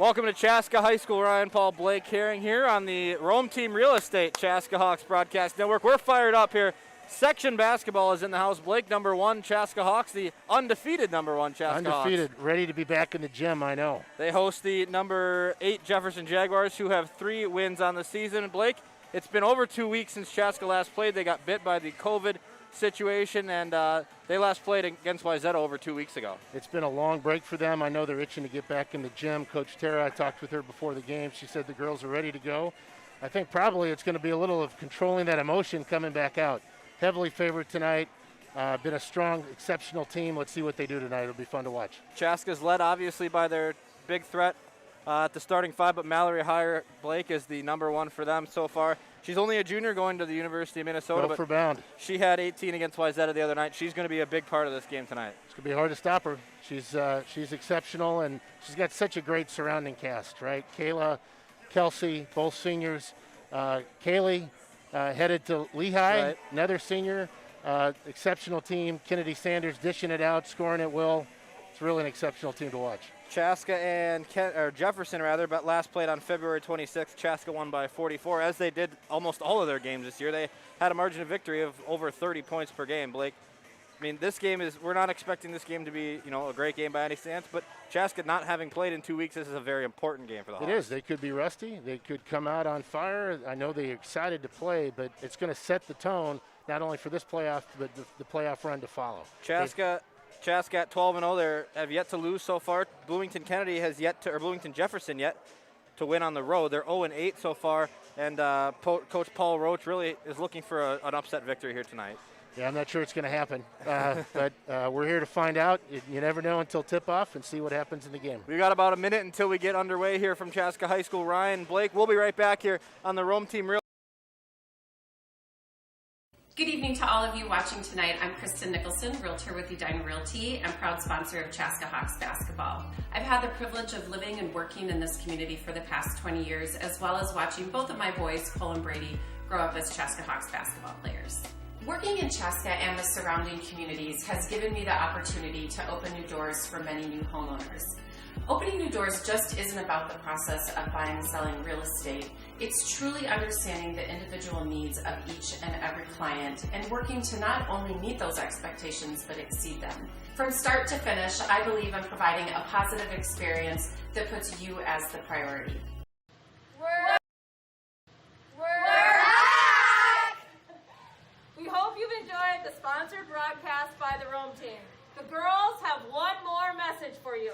Welcome to Chaska High School. Ryan Paul Blake Herring here on the Rome Team Real Estate Chaska Hawks Broadcast Network. We're fired up here. Section basketball is in the house. Blake, number one, Chaska Hawks, the undefeated number one Chaska Hawks. Undefeated, ready to be back in the gym, I know. They host the number 8 Jefferson Jaguars, who have 3 wins on the season. Blake, it's been over 2 weeks since Chaska last played. They got bit by the COVID situation, and they last played against Wayzata over 2 weeks ago. It's been a long break for them. I know they're itching to get back in the gym. Coach Tara, I talked with her before the game. She said the girls are ready to go. I think probably it's going to be a little of controlling that emotion coming back out. Heavily favored tonight. Been a strong, exceptional team. Let's see what they do tonight. It'll be fun to watch. Chaska's led, obviously, by their big threat at the starting 5, but Mallory Heyer Blake is the number 1 for them so far. She's only a junior going to the University of Minnesota, Go for bound. She had 18 against Wayzata the other night. She's going to be a big part of this game tonight. It's going to be hard to stop her. She's exceptional, and she's got such a great surrounding cast, right? Kayla, Kelsey, both seniors. Kaylee headed to Lehigh, right. Another senior. Exceptional team. Kennedy Sanders dishing it out, scoring at will. It's really an exceptional team to watch. Chaska and Jefferson, but last played on February 26th. Chaska won by 44, as they did almost all of their games this year. They had a margin of victory of over 30 points per game, Blake. I mean, this game we're not expecting this game to be, a great game by any stance, but Chaska not having played in 2 weeks, this is a very important game for the Hawks. It is. They could be rusty. They could come out on fire. I know they're excited to play, but it's going to set the tone, not only for this playoff, but the playoff run to follow. Chaska at 12-0. They have yet to lose so far. Bloomington Jefferson yet to win on the road. They're 0-8 so far, and Coach Paul Roach really is looking for an upset victory here tonight. Yeah, I'm not sure it's going to happen, but we're here to find out. You never know until tip-off and see what happens in the game. We've got about a minute until we get underway here from Chaska High School. Ryan, Blake, we'll be right back here on the Rome Team Real. Good evening to all of you watching tonight. I'm Kristen Nicholson, Realtor with Edina Realty and proud sponsor of Chaska Hawks basketball. I've had the privilege of living and working in this community for the past 20 years, as well as watching both of my boys, Cole and Brady, grow up as Chaska Hawks basketball players. Working in Chaska and the surrounding communities has given me the opportunity to open new doors for many new homeowners. Opening new doors just isn't about the process of buying and selling real estate. It's truly understanding the individual needs of each and every client and working to not only meet those expectations, but exceed them. From start to finish, I believe in providing a positive experience that puts you as the priority. We're back! We hope you've enjoyed the sponsored broadcast by the Rome Team. The girls have one more message for you.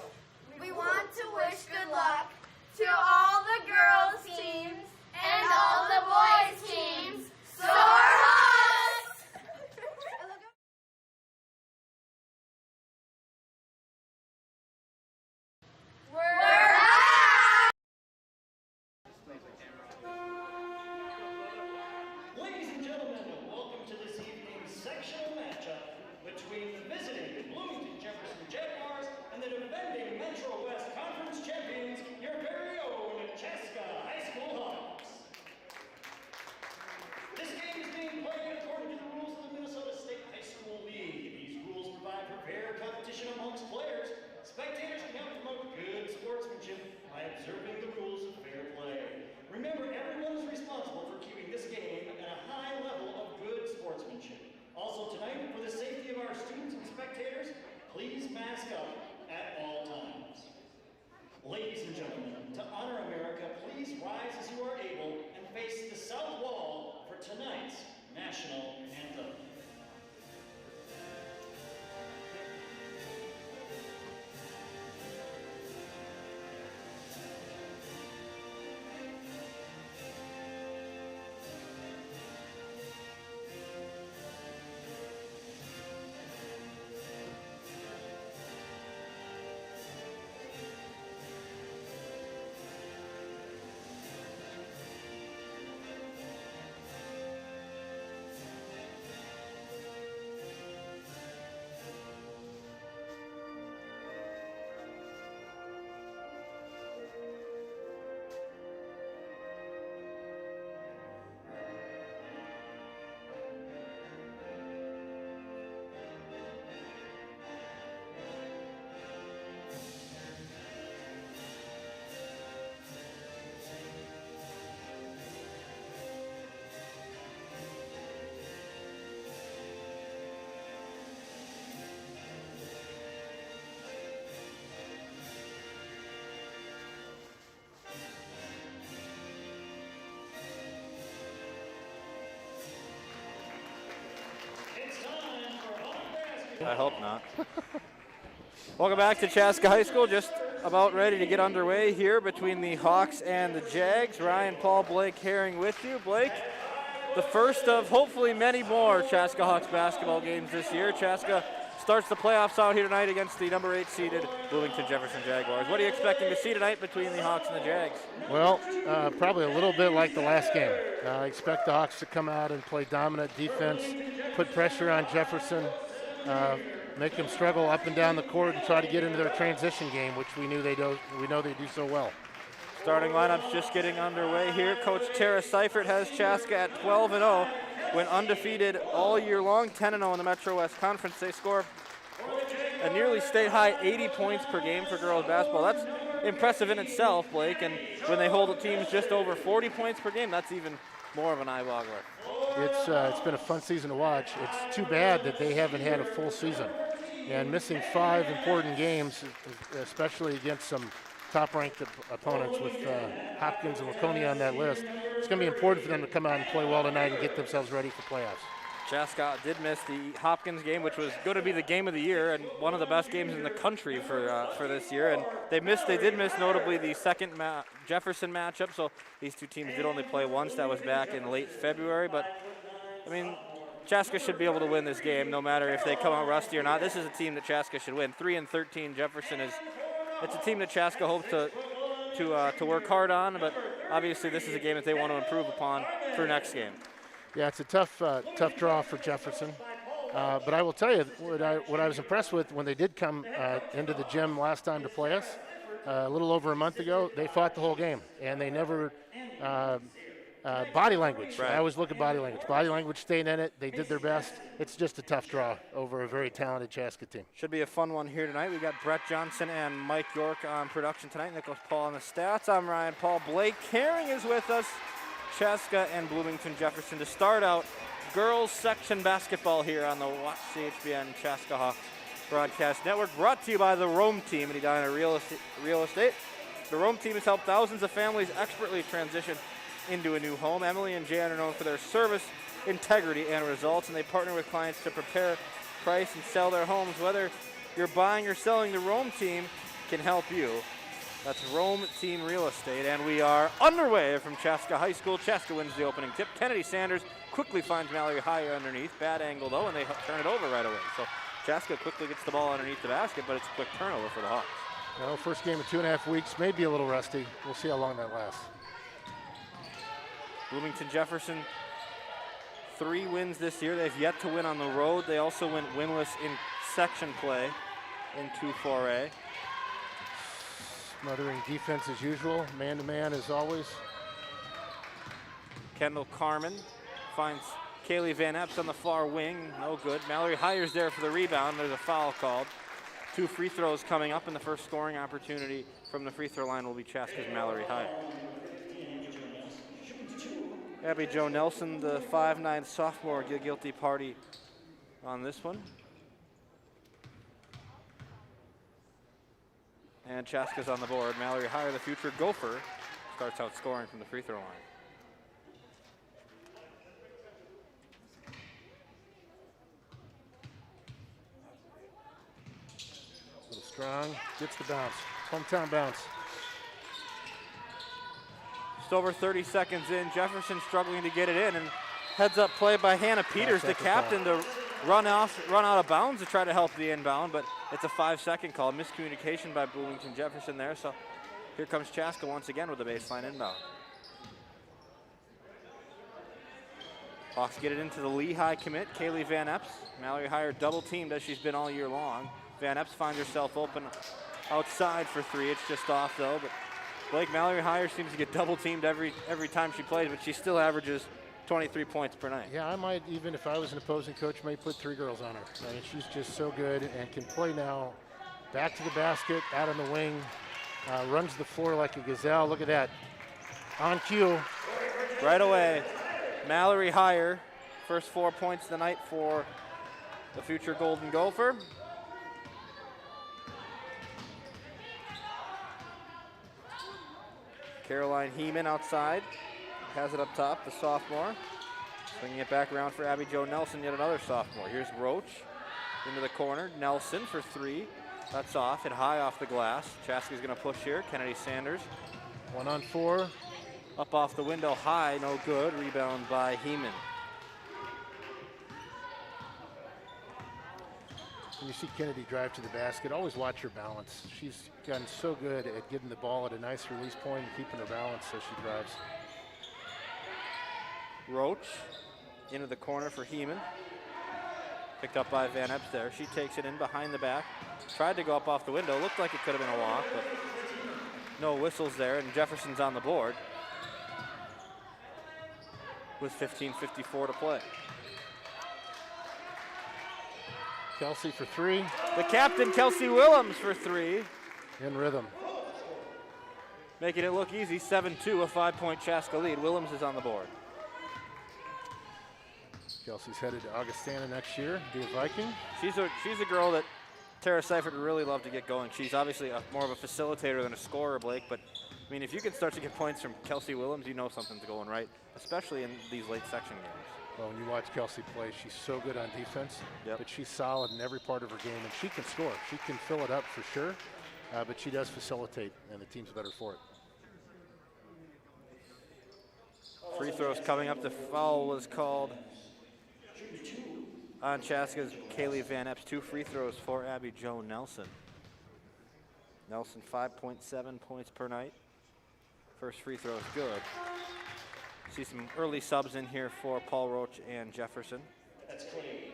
We want to wish good luck to all the girls' teams and all the boys' teams. Soar Hawks! We're back! Ladies and gentlemen, welcome to this evening's sectional matchup between the visiting Bloomington Jefferson Jaguars and the defending Metro West Conference champions, your very own I hope not. Welcome back to Chaska High School. Just about ready to get underway here between the Hawks and the Jags. Ryan, Paul, Blake Herring with you. Blake, the first of hopefully many more Chaska Hawks basketball games this year. Chaska starts the playoffs out here tonight against the number 8 seeded Bloomington Jefferson Jaguars. What are you expecting to see tonight between the Hawks and the Jags? Well, probably a little bit like the last game. I expect the Hawks to come out and play dominant defense, put pressure on Jefferson, make them struggle up and down the court and try to get into their transition game, which we know they do so well. Starting lineups just getting underway here. Coach Tara Seifert has Chaska at 12-0. Went undefeated all year long, 10-0 in the Metro West Conference. They score a nearly state-high 80 points per game for girls basketball. That's impressive in itself, Blake, and when they hold the teams just over 40 points per game, that's even more of an eye-boggler. It's been a fun season to watch. It's too bad that they haven't had a full season. And missing 5 important games, especially against some top-ranked opponents with Hopkins and Laconia on that list, it's going to be important for them to come out and play well tonight and get themselves ready for playoffs. Chaska did miss the Hopkins game, which was going to be the game of the year and one of the best games in the country for this year. And they did miss notably the second Jefferson matchup. So these two teams did only play once. That was back in late February. But I mean, Chaska should be able to win this game, no matter if they come out rusty or not. This is a team that Chaska should win. 3-13 Jefferson it's a team that Chaska hopes to work hard on. But obviously, this is a game that they want to improve upon for next game. Yeah, it's a tough draw for Jefferson. But I will tell you, what I was impressed with when they did come into the gym last time to play us, a little over a month ago, they fought the whole game. And they never, body language. Right. I always look at body language. Body language stayed in it. They did their best. It's just a tough draw over a very talented Chaska team. Should be a fun one here tonight. We got Brett Johnson and Mike York on production tonight. Nicholas Paul on the stats. I'm Ryan Paul. Blake Herring is with us. Chaska and Bloomington Jefferson to start out girls section basketball here on the Watch CHBN Chaska Hawks Broadcast Network, brought to you by the Rome Team in Edina Real Estate. The Rome Team has helped thousands of families expertly transition into a new home. Emily and Jan are known for their service, integrity, and results, and they partner with clients to prepare, price, and sell their homes. Whether you're buying or selling, the Rome Team can help you. That's Rome Team Real Estate, and we are underway from Chaska High School. Chaska wins the opening tip. Kennedy Sanders quickly finds Mallory Higher underneath. Bad angle, though, and they turn it over right away. So Chaska quickly gets the ball underneath the basket, but it's a quick turnover for the Hawks. Well, first game in 2.5 weeks, may be a little rusty. We'll see how long that lasts. Bloomington Jefferson, 3 wins this year. They've yet to win on the road. They also went winless in section play in 2-4A. Smothering defense as usual, man-to-man as always. Kendall Carmen finds Kaylee Van Epps on the far wing, no good. Mallory Hires there for the rebound. There's a foul called. 2 free throws coming up, and the first scoring opportunity from the free throw line will be Chaska's Mallory Hire. Abby Jo Nelson, the 5'9" sophomore, guilty party on this one. And Chaska's on the board. Mallory Hire, the future Gopher, starts out scoring from the free throw line. A little strong, gets the bounce. Hometown bounce. Just over 30 seconds in, Jefferson struggling to get it in, and heads up play by Hannah Peters, the captain, to run out of bounds to try to help the inbound, but it's a 5-second call. Miscommunication by Bloomington Jefferson there, so here comes Chaska once again with a baseline inbound. Hawks get it into the Lehigh commit, Kaylee Van Epps. Mallory Hire double teamed as she's been all year long. Van Epps finds herself open outside for 3. It's just off though, but Blake, Mallory Hire seems to get double teamed every time she plays, but she still averages 23 points per night. Yeah, I might, even if I was an opposing coach, may put 3 girls on her. I mean, she's just so good and can play now. Back to the basket, out on the wing, runs the floor like a gazelle. Look at that. On cue. Right away, Mallory Hire, first 4 points of the night for the future Golden Gopher. Caroline Heeman outside, has it up top, the sophomore. Swinging it back around for Abby Jo Nelson, yet another sophomore. Here's Roach. Into the corner, Nelson for three. That's off, hit high off the glass. Chaska's gonna push here, Kennedy Sanders. 1 on 4. Up off the window, high, no good. Rebound by Heeman. When you see Kennedy drive to the basket, always watch her balance. She's gotten so good at getting the ball at a nice release point and keeping her balance as she drives. Roach into the corner for Heeman. Picked up by Van Epps there. She takes it in behind the back. Tried to go up off the window. Looked like it could have been a walk, but no whistles there, and Jefferson's on the board with 15:54 to play. Kelsey for three. The captain, Kelsey Willems, for three. In rhythm. Making it look easy, 7-2, a 5-point Chaska lead. Willems is on the board. Kelsey's headed to Augustana next year, be a Viking. She's a girl that Tara Seifert would really love to get going. She's obviously more of a facilitator than a scorer, Blake, but I mean, if you can start to get points from Kelsey Willems, you know something's going right, especially in these late section games. Well, when you watch Kelsey play, she's so good on defense, Yep. but she's solid in every part of her game, and she can score. She can fill it up for sure, but she does facilitate, and the team's better for it. Free throws coming up. The foul was called on Chaska's Kaylee Van Epps. 2 free throws for Abby Jo Nelson. Nelson 5.7 points per night. First free throw is good. See some early subs in here for Paul Roach and Jefferson. That's Clay.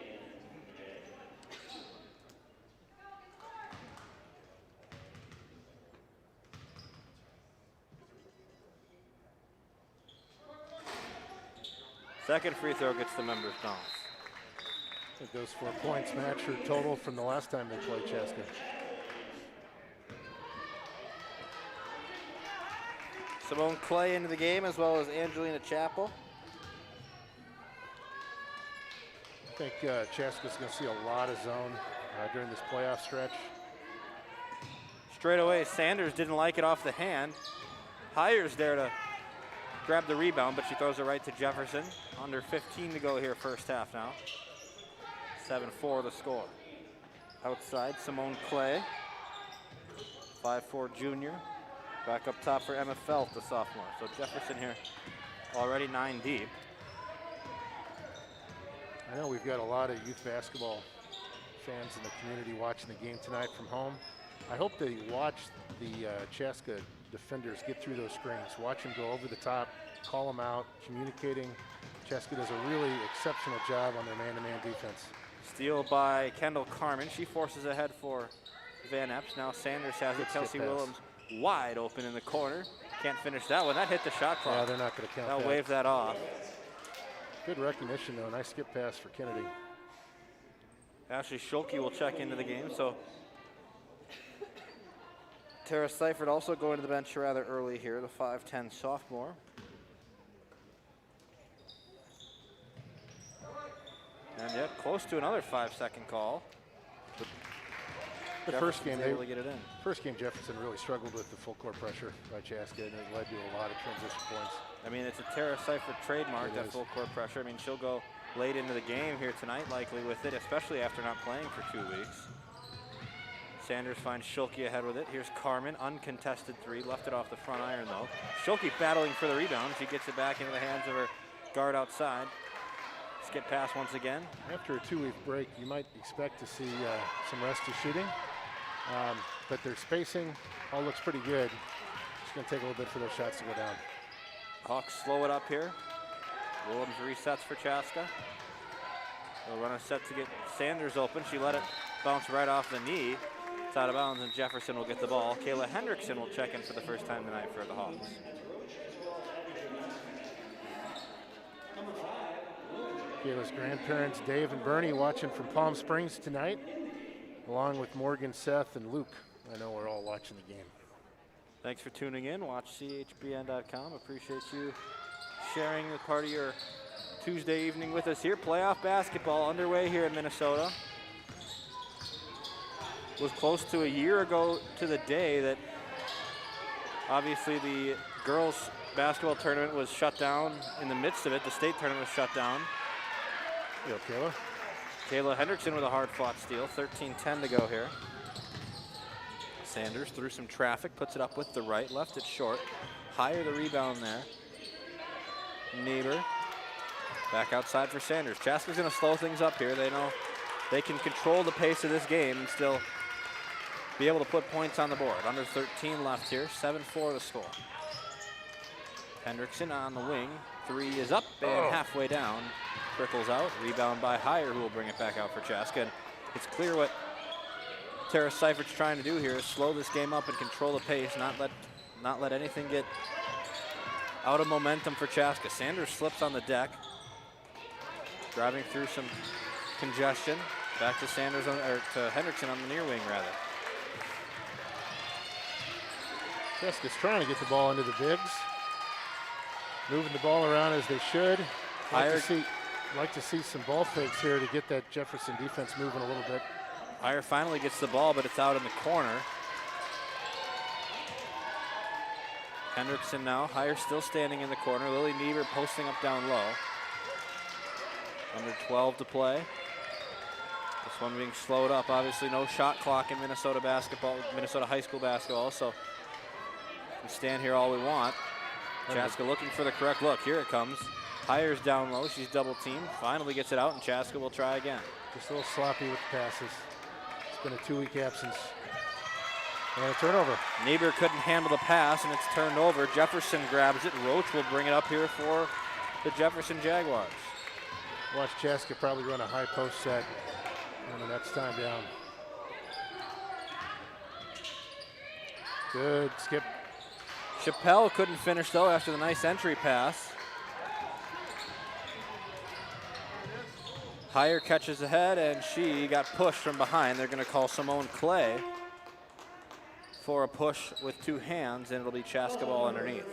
Second free throw gets the members bounce. I think those 4 points match her total from the last time they played Chaska. Simone Clay into the game, as well as Angelina Chappell. I think Chaska's going to see a lot of zone during this playoff stretch. Straight away, Sanders didn't like it off the hand. Hires there to grab the rebound, but she throws it right to Jefferson. Under 15 to go here, first half now. 7-4 the score. Outside, Simone Clay, 5'4" junior. Back up top for Emma Felt, the sophomore. So Jefferson here already 9 deep. I know we've got a lot of youth basketball fans in the community watching the game tonight from home. I hope they watch the Chaska defenders get through those screens. Watch them go over the top, call them out, communicating. Chaska does a really exceptional job on their man-to-man defense. Steal by Kendall Carmen. She forces ahead for Van Epps. Now Sanders has it. Good Kelsey skip pass. Willems wide open in the corner. Can't finish that one. That hit the shot clock. Yeah, they're not going to count They'll that. wave that off. Good recognition, though. Nice skip pass for Kennedy. Ashley Schulke will check into the game. So Tara Seifert also going to the bench rather early here, the 5'10" sophomore. And yet close to another 5-second call. The first game, able to get it in. First game, Jefferson really struggled with the full court pressure by Chaska, and it led to a lot of transition points. I mean, it's a Tara Seifert trademark, It that is. full court pressure. I mean, she'll go late into the game here tonight, likely with it, especially after not playing for 2 weeks. Sanders finds Schulke ahead with it. Here's Carmen, uncontested 3, left it off the front iron though. Schulke battling for the rebound. She gets it back into the hands of her guard outside. Skip pass once again. After a 2-week break, you might expect to see some rest of shooting, but their spacing all looks pretty good. It's going to take a little bit for those shots to go down. Hawks slow it up here. Willems resets for Chaska. They'll run a set to get Sanders open. She let it bounce right off the knee. It's out of bounds, and Jefferson will get the ball. Kayla Hendrickson will check in for the first time tonight for the Hawks. Kayla's grandparents, Dave and Bernie, watching from Palm Springs tonight, along with Morgan, Seth, and Luke. I know we're all watching the game. Thanks for tuning in. Watch chbn.com. Appreciate you sharing the part of your Tuesday evening with us here. Playoff basketball underway here in Minnesota. Was close to a year ago to the day that obviously the girls basketball tournament was shut down in the midst of it. The state tournament was shut down. Yo, Kayla. Kayla Hendrickson with a hard-fought steal. 13-10 to go here. Sanders through some traffic, puts it up with the right, left it short. Higher the rebound there. Niebuhr back outside for Sanders. Chaska's going to slow things up here. They know they can control the pace of this game and still be able to put points on the board. Under 13 left here, 7-4 the score. Hendrickson on the wing. Three is up and halfway down. Trickles out. Rebound by Heyer, who will bring it back out for Chaska. And it's clear what Tara Seifert's trying to do here is slow this game up and control the pace, not let anything get out of momentum for Chaska. Sanders slips on the deck, driving through some congestion. Back to Sanders or to Hendrickson on the near wing rather. Chaska's trying to get the ball into the bigs. Moving the ball around as they should. Like to see some ball fakes here to get that Jefferson defense moving a little bit. Heyer finally gets the ball, but it's out in the corner. Hendrickson now. Heyer still standing in the corner. Lily Niebuhr posting up down low. Under 12 to play. This one being slowed up. Obviously no shot clock in Minnesota basketball, Minnesota high school basketball, so we can stand here all we want. Chaska looking for the correct look. Here it comes. Heyer's down low. She's double teamed. Finally gets it out, and Chaska will try again. Just a little sloppy with the passes. It's been a 2-week absence. And a turnover. Niebuhr couldn't handle the pass, and it's turned over. Jefferson grabs it. Roach will bring it up here for the Jefferson Jaguars. Watch Chaska probably run a high post set on the next time down. Good skip. Chappelle couldn't finish, though, after the nice entry pass. Heyer catches ahead, and she got pushed from behind. They're going to call Simone Clay for a push with two hands, and it'll be Chaska ball underneath.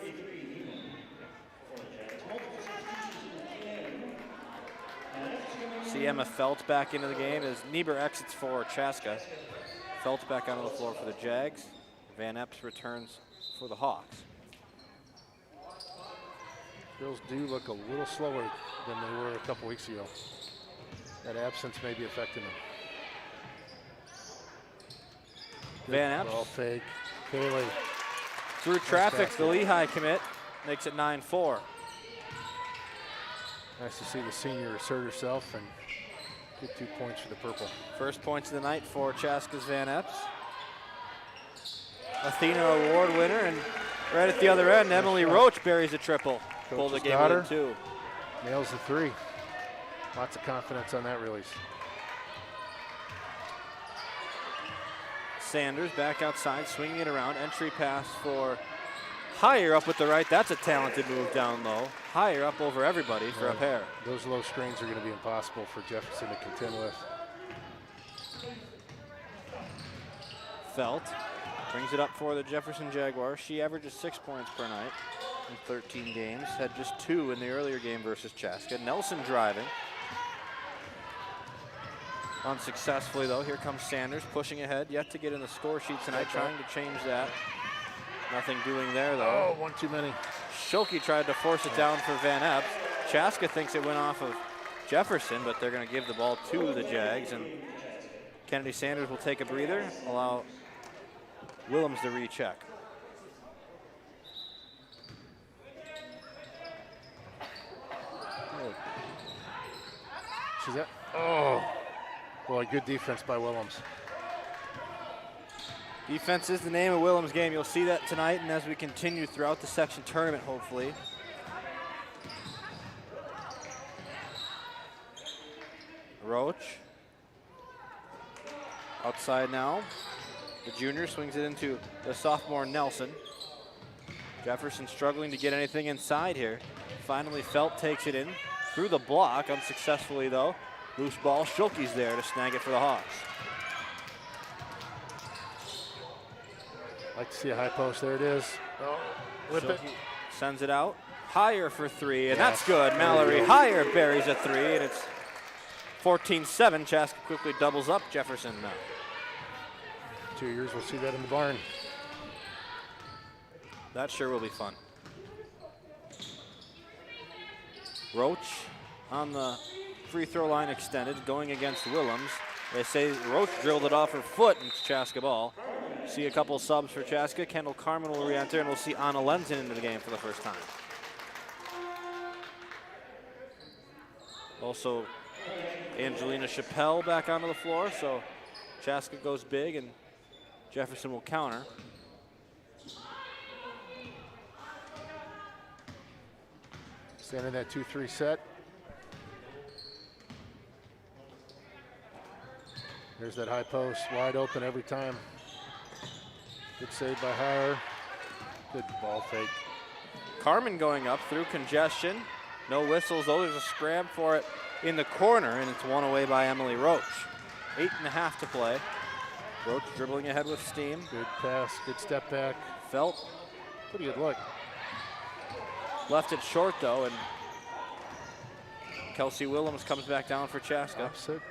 See Emma Felt back into the game as Niebuhr exits for Chaska. Felt back onto the floor for the Jags. Van Epps returns for the Hawks. Girls do look a little slower than they were a couple weeks ago. That absence may be affecting them. Van Epps. Ball fake. Haley. Through traffic, the Lehigh commit makes it 9-4. Nice to see the senior assert herself and get 2 points for the purple. First points of the night for Chaska's Van Epps. Athena Award winner, and right at the other end, Emily Roach buries a triple. Pulled the game within two. Nails the three. Lots of confidence on that release. Sanders back outside, swinging it around. Entry pass for Heyer up with the right. That's a talented move down low. Heyer up over everybody for a pair. Those low screens are going to be impossible for Jefferson to contend with. Felt brings it up for the Jefferson Jaguars. She averages 6 points per night in 13 games. Had just 2 in the earlier game versus Chaska. Nelson driving. Unsuccessfully though. Here comes Sanders pushing ahead. Yet to get in the score sheet tonight. Trying to change that. Nothing doing there though. Oh, one too many. Schilke tried to force it down for Van Epps. Chaska thinks it went off of Jefferson, but they're going to give the ball to the Jags. And Kennedy Sanders will take a breather, allow Willems to recheck. She's at, oh, boy, good defense by Willems. Defense is the name of Willems' game. You'll see that tonight and as we continue throughout the section tournament, hopefully. Roach. Outside now. The junior swings it into the sophomore Nelson. Jefferson struggling to get anything inside here. Finally Felt takes it in through the block, unsuccessfully though. Loose ball, Schilke's there to snag it for the Hawks. Like to see a high post, there it is. Oh, whip it. Sends it out. Heyer for three, and that's good. Mallory Heyer buries a three, and it's 14-7. Chaska quickly doubles up Jefferson now. 2 years, we'll see that in the barn. That sure will be fun. Roach on the free throw line extended, going against Willems. They say Roach drilled it off her foot, and it's Chaska ball. See a couple subs for Chaska. Kendall Carmen will re-enter, and we'll see Anna Lenzen into the game for the first time. Also, Angelina Chappelle back onto the floor, so Chaska goes big, and Jefferson will counter. Standing that 2-3 set. There's that high post, wide open every time. Good save by Hire. Good ball fake. Carmen going up through congestion. No whistles, though. There's a scram for it in the corner, and it's won away by Emily Roach. 8.5 to play. Roach dribbling ahead with steam. Good pass, good step back. Felt. Pretty good look. Left it short, though, and Kelsey Willems comes back down for Chaska. Opposite.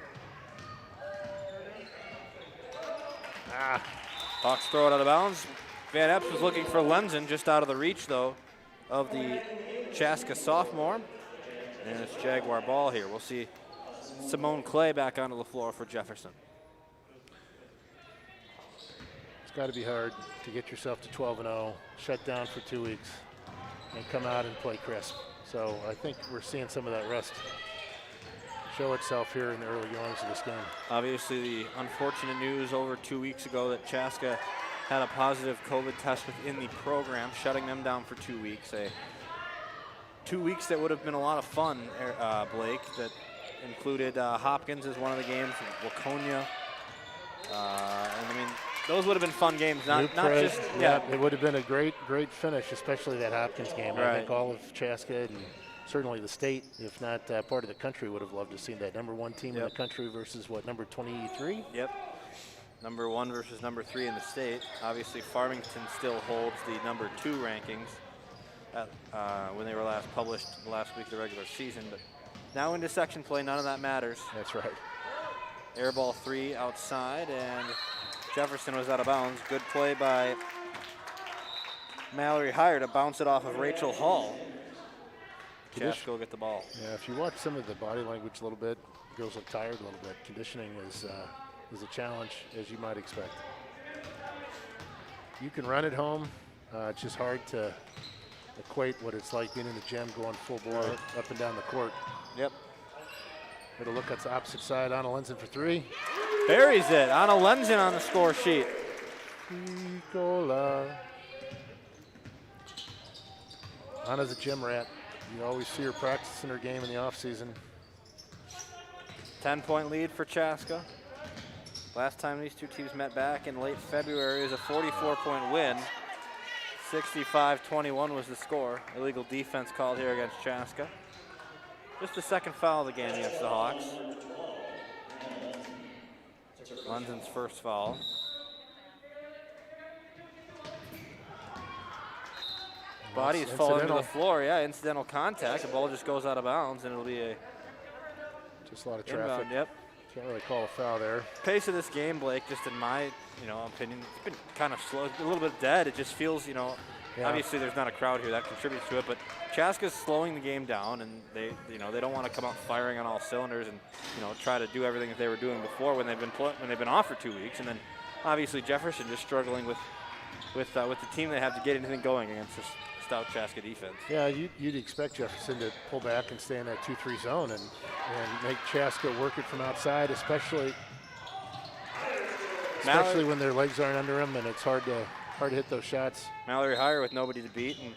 Hawks throw it out of bounds. Van Epps was looking for Lenzen, just out of the reach, though, of the Chaska sophomore. And it's Jaguar ball here. We'll see Simone Clay back onto the floor for Jefferson. It's got to be hard to get yourself to 12-0, shut down for 2 weeks, and come out and play crisp. So I think we're seeing some of that rust show itself here in the early goings of this game. Obviously, the unfortunate news over 2 weeks ago that Chaska had a positive COVID test within the program, shutting them down for 2 weeks. 2 weeks that would have been a lot of fun, Blake, that included Hopkins as one of the games, Waconia. And I mean, those would have been fun games, not just, yeah. It would have been a great finish, especially that Hopkins game. Right. I think all of Chaska and certainly the state, if not part of the country, would have loved to see that #1 team in the country versus what, number 23? Yep. #1 versus #3 in the state. Obviously, Farmington still holds the #2 rankings when they were last published last week of the regular season. But now into section play, none of that matters. That's right. Air ball 3 outside, and Jefferson was out of bounds. Good play by Mallory Hire to bounce it off of Rachel Hall. Chaska will get the ball. Yeah, if you watch some of the body language a little bit, girls look tired a little bit. Conditioning is a challenge, as you might expect. You can run at home. It's just hard to equate what it's like being in the gym, going full bore up and down the court. Yep. It'll look at the opposite side. Anna Lenzen for 3. Buries it. Anna Lenzen on the score sheet. Nicola. Anna's a gym rat. You always see her practicing her game in the offseason. 10-point lead for Chaska. Last time these two teams met back in late February was a 44-point win. 65-21 was the score. Illegal defense called here against Chaska. Just the second foul of the game against the Hawks. Lenzen's first foul. Body is falling to the floor. Yeah, incidental contact. The ball just goes out of bounds, and it'll be just a lot of traffic. Inbound, yep. Can't really call a foul there. Pace of this game, Blake, just in my opinion, it's been kind of slow, a little bit dead. It just feels, obviously there's not a crowd here that contributes to it, but Chaska's slowing the game down, and they don't want to come out firing on all cylinders and try to do everything that they were doing before when they've been off for 2 weeks, and then obviously Jefferson just struggling with the team they have to get anything going against this stout Chaska defense. Yeah, you'd expect Jefferson to pull back and stay in that 2-3 zone and make Chaska work it from outside, especially when their legs aren't under them and it's hard to hit those shots. Mallory Hire with nobody to beat, and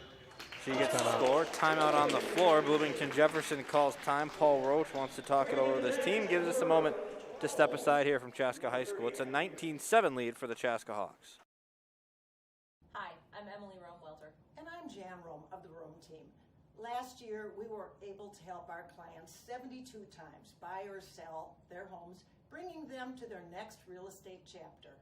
she gets the score. Timeout on the floor. Bloomington Jefferson calls time. Paul Roach wants to talk it over with his team. Gives us a moment to step aside here from Chaska High School. It's a 19-7 lead for the Chaska Hawks. Hi, I'm Emily Rome-Welter. And I'm Jan Rome of the Rome team. Last year, we were able to help our clients 72 times buy or sell their homes, bringing them to their next real estate chapter.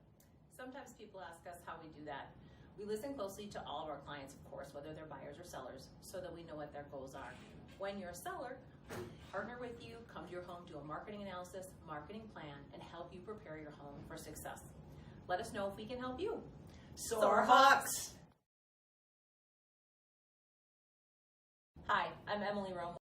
Sometimes people ask us how we do that. We listen closely to all of our clients, of course, whether they're buyers or sellers, so that we know what their goals are. When you're a seller, we partner with you, come to your home, do a marketing analysis, marketing plan, and help you prepare your home for success. Let us know if we can help you. Soar Hawks! Hi, I'm Emily Rome.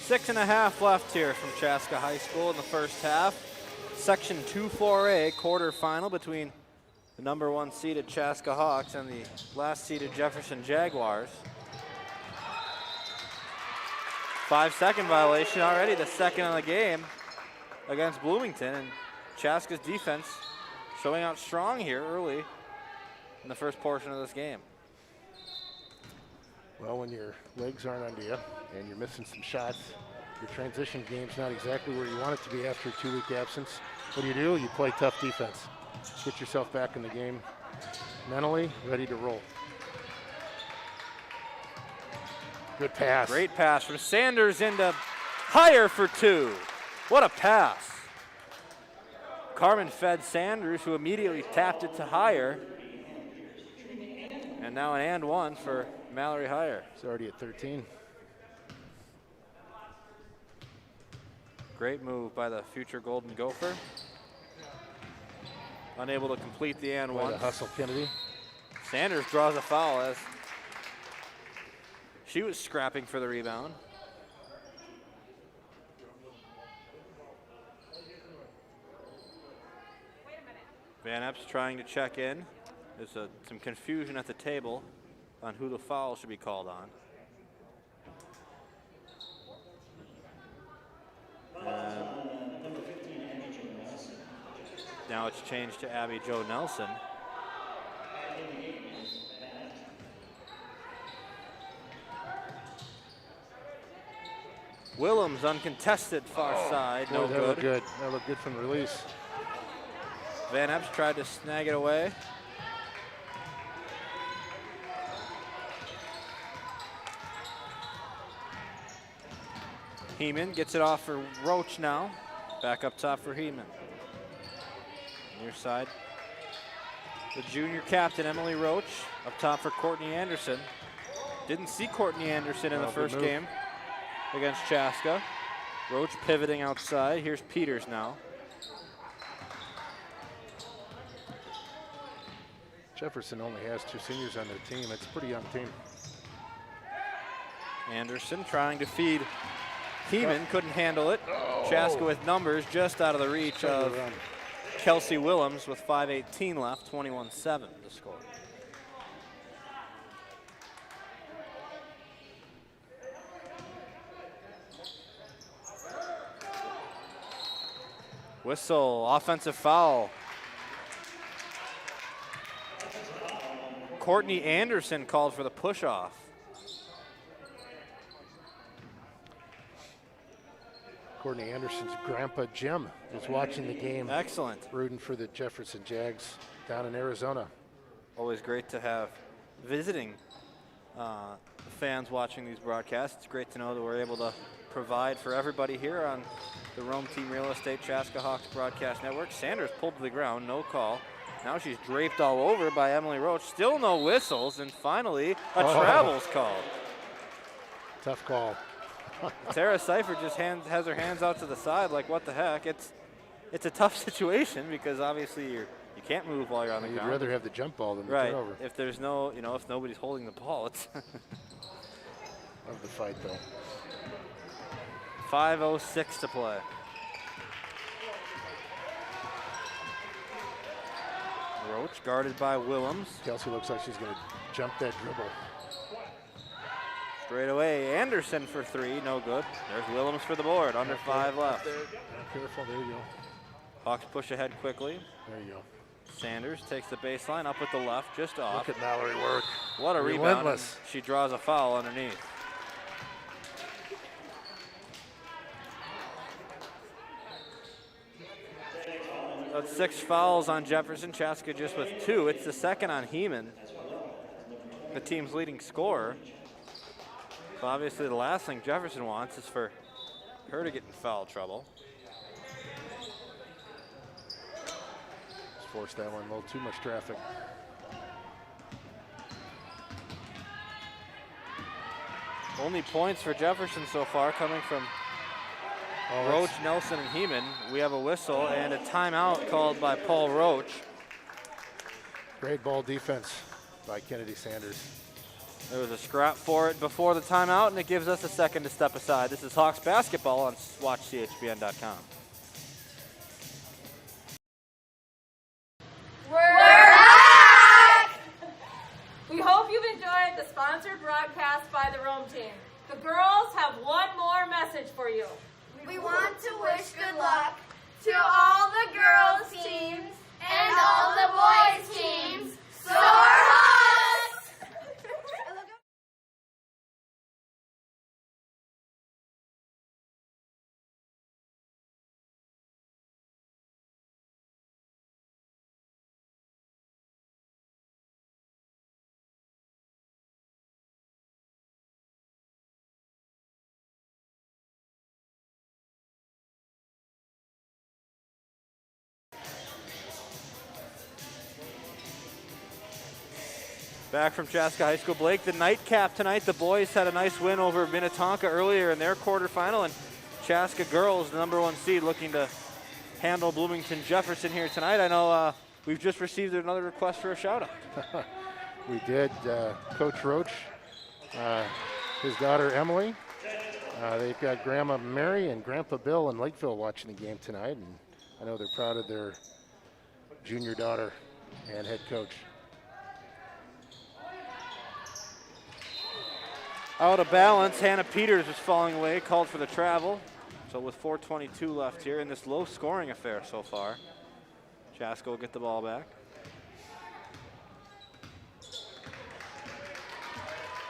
6.5 left here from Chaska High School in the first half. Section 2-4A quarterfinal between the number 1 seeded Chaska Hawks and the last seeded Jefferson Jaguars. 5-second violation already, the second of the game against Bloomington, and Chaska's defense showing out strong here early in the first portion of this game. Well, when your legs aren't under you and you're missing some shots, your transition game's not exactly where you want it to be after a 2-week absence. What do? You play tough defense. Get yourself back in the game mentally, ready to roll. Good pass. Great pass from Sanders into Higher for 2. What a pass. Carmen fed Sanders, who immediately tapped it to Higher. And now an and 1 for Mallory Higher. It's already at 13. Great move by the future Golden Gopher. Unable to complete the and 1. Hustle Kennedy. Sanders draws a foul as she was scrapping for the rebound. Van Epps trying to check in. There's some confusion at the table on who the foul should be called on. Now it's changed to Abby Jo Nelson. Willems uncontested far side, no that good. Looked good. That looked good from the release. Van Epps tried to snag it away. Heeman gets it off for Roach now. Back up top for Heeman. Near side. The junior captain, Emily Roach. Up top for Courtney Anderson. Didn't see Courtney Anderson in the first game against Chaska. Roach pivoting outside. Here's Peters now. Jefferson only has 2 seniors on their team. It's a pretty young team. Anderson trying to feed Heeman, couldn't handle it. Chaska with numbers just out of the reach of Kelsey Willems with 5:18 left, 21-7 to score. Whistle, offensive foul. Courtney Anderson called for the push-off. Courtney Anderson's grandpa, Jim, is watching the game. Excellent. Rooting for the Jefferson Jags down in Arizona. Always great to have visiting fans watching these broadcasts. It's great to know that we're able to provide for everybody here on the Rome Team Real Estate Chaska Hawks Broadcast Network. Sanders pulled to the ground, no call. Now she's draped all over by Emily Roach. Still no whistles, and finally a travels call. Tough call. Tara Seifert just has her hands out to the side like, what the heck? It's a tough situation because obviously you can't move while you're on the ground. You'd rather have the jump ball than the right. turnover. If there's no, if nobody's holding the ball, it's Love the fight though. 5:06 to play. Roach guarded by Willems. Kelsey looks like she's going to jump that dribble. Straight away, Anderson for 3, no good. There's Willems for the board, under 5 left. Careful, there you go. Hawks push ahead quickly. There you go. Sanders takes the baseline up with the left, just off. Look at Mallory work. What a rebound. And she draws a foul underneath. That's 6 fouls on Jefferson. Chaska just with 2. It's the second on Heeman, the team's leading scorer. So obviously the last thing Jefferson wants is for her to get in foul trouble. Just forced that one, a little too much traffic. Only points for Jefferson so far coming from Roach, Nelson, and Heeman. We have a whistle and a timeout called by Paul Roach. Great ball defense by Kennedy Sanders. There was a scrap for it before the timeout, and it gives us a second to step aside. This is Hawks basketball on WatchCHBN.com. We're back! We hope you've enjoyed the sponsored broadcast by the Rome team. The girls have one more message for you. We want to wish good luck to all the girls teams and all the boys teams. Soar Hawks! Back from Chaska High School, Blake, the nightcap tonight. The boys had a nice win over Minnetonka earlier in their quarterfinal, and Chaska girls, the number 1 seed, looking to handle Bloomington Jefferson here tonight. I know we've just received another request for a shout-out. We did. Coach Roach, his daughter Emily. They've got Grandma Mary and Grandpa Bill in Lakeville watching the game tonight, and I know they're proud of their junior daughter and head coach. Out of balance, Hannah Peters was falling away, called for the travel. So with 4:22 left here in this low-scoring affair so far, Chaska will get the ball back.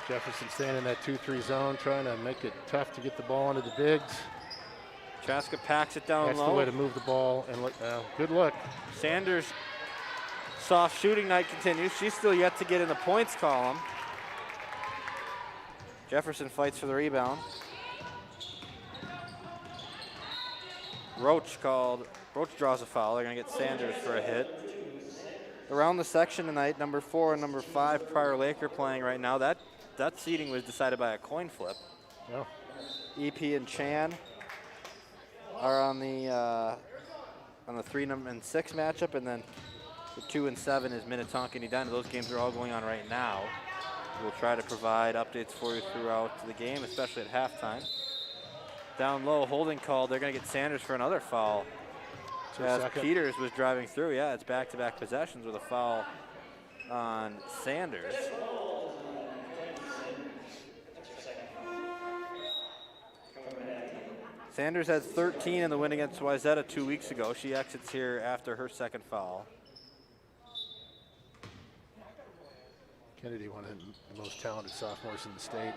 Jefferson staying in that 2-3 zone, trying to make it tough to get the ball into the bigs. Chaska packs it down That's low. the way to move the ball, and good look. Sanders' soft shooting night continues. She's still yet to get in the points column. Jefferson fights for the rebound. Roach draws a foul. They're going to get Sanders for a hit. Around the section tonight, number 4 and number 5, Prior Laker playing right now. That seeding was decided by a coin flip. Yeah. EP and Chan are on the 3 and 6 matchup, and then the 2 and 7 is Minnetonka and Edina. Those games are all going on right now. We'll try to provide updates for you throughout the game, especially at halftime. Down low, holding call. They're going to get Sanders for another foul. As Peters was driving through. Yeah, it's back-to-back possessions with a foul on Sanders. Sanders had 13 in the win against Wayzata 2 weeks ago. She exits here after her second foul. Kennedy, one of the most talented sophomores in the state.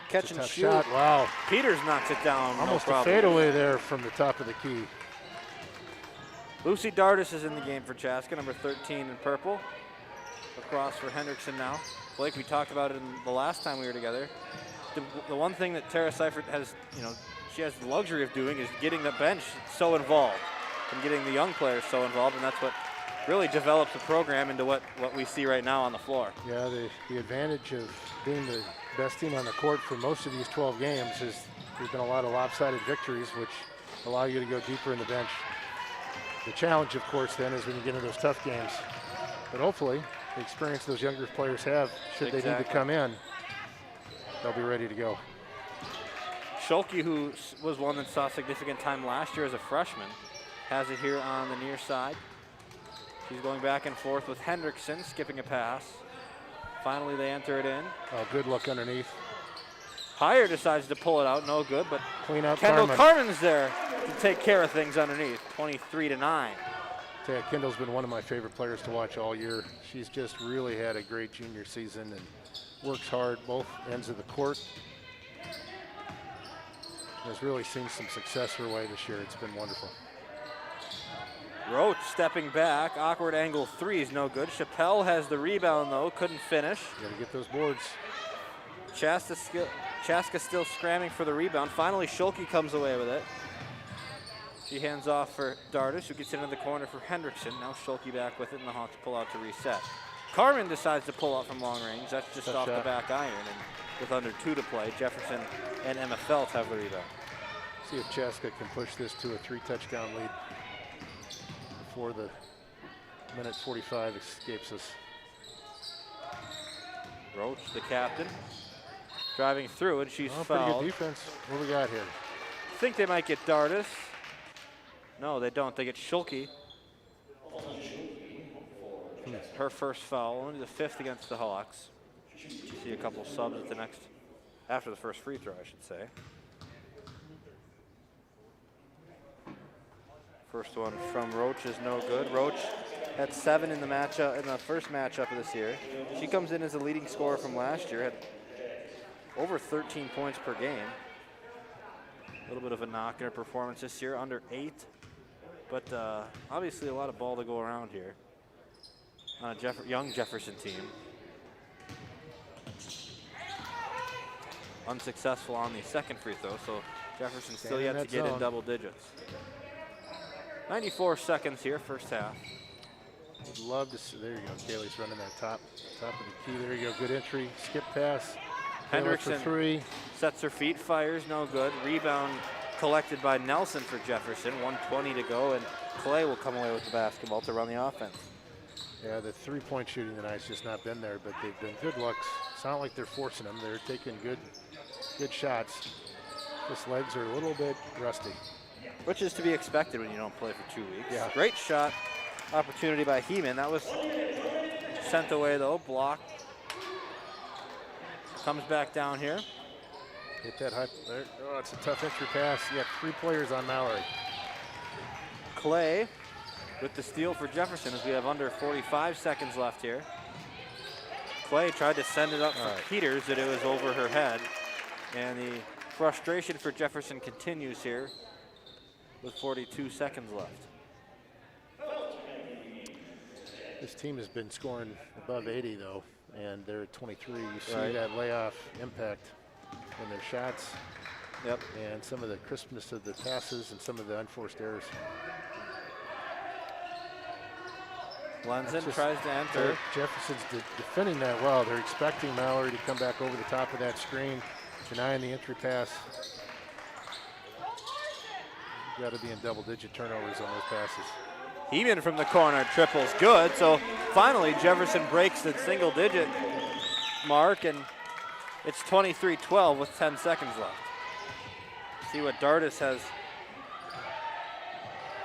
Catch and tough shoot. shot. Wow. Peters knocks it down. Almost no a fadeaway there from the top of the key. Lucy Dardis is in the game for Chaska, number 13 in purple. Across for Hendrickson now. Blake, we talked about it the last time we were together. The one thing that Tara Seifert has, she has the luxury of doing is getting the bench so involved and getting the young players so involved, and that's what really develops the program into what we see right now on the floor. Yeah, the advantage of being the best team on the court for most of these 12 games is there's been a lot of lopsided victories, which allow you to go deeper in the bench. The challenge, of course, then, is when you get into those tough games. But hopefully, the experience those younger players have, should they need to come in, they'll be ready to go. Schulke, who was one that saw significant time last year as a freshman, has it here on the near side. She's going back and forth with Hendrickson, skipping a pass. Finally, they enter it in. Oh, good look underneath. Heyer decides to pull it out, no good, but clean out Kendall Carmen. Carmen's there to take care of things underneath, 23-9. Taya Kendall's been one of my favorite players to watch all year. She's just really had a great junior season and works hard both ends of the court. Has really seen some success her way this year. It's been wonderful. Roach stepping back, awkward angle 3 is no good. Chappelle has the rebound though, couldn't finish. Got to get those boards. Chaska still scramming for the rebound. Finally, Schulke comes away with it. She hands off for Dardis, who gets into the corner for Hendrickson. Now Schulke back with it, and the Hawks pull out to reset. Carmen decides to pull out from long range. That's just off the back iron, and with under 2 to play, Jefferson and Emma Felt have the rebound. See if Chaska can push this to a 3-touchdown lead before the minute 45 escapes us. Roach, the captain, driving through, and she's Pretty fouled. good defense. What we got here? I think they might get Dardis. No, they don't. They get Schulke. Her first foul, only the 5th against the Hawks. See a couple subs at the next, after the first free throw, I should say. First one from Roach is no good. Roach had 7 in the matchup, in the first matchup of this year. She comes in as a leading scorer from last year, had over 13 points per game. A little bit of a knock in her performance this year, under 8. But obviously a lot of ball to go around here on a young Jefferson team. Unsuccessful on the second free throw, so Jefferson still yet to get in double digits. 94 seconds here, first half. Would love to see, there you go, Kaylee's running that top of the key. There you go, good entry, skip pass. Hendrickson for 3. Sets her feet, fires, no good. Rebound collected by Nelson for Jefferson, 1:20 to go, and Clay will come away with the basketball to run the offense. Yeah, the 3-point shooting tonight's just not been there, but they've been good looks. It's not like they're forcing them, they're taking good shots. Just legs are a little bit rusty. Which is to be expected when you don't play for 2 weeks. Yeah. Great shot opportunity by Heeman. That was sent away though, blocked. Comes back down here. Hit that high, there. Oh, it's a tough entry pass. You have 3 players on Mallory. Clay with the steal for Jefferson as we have under 45 seconds left here. Clay tried to send it up for Peters, but it was over her head. And the frustration for Jefferson continues here with 42 seconds left. This team has been scoring above 80 though, and they're at 23. You see Right. that layoff impact in their shots. Yep. And some of the crispness of the passes and some of the unforced errors. Lenzen tries to enter. Jefferson's defending that well. They're expecting Mallory to come back over the top of that screen, denying the entry pass. You got to be in double-digit turnovers on those passes. Heeman from the corner, triples good. So finally Jefferson breaks the single-digit mark, and it's 23-12 with 10 seconds left. See what Dardis has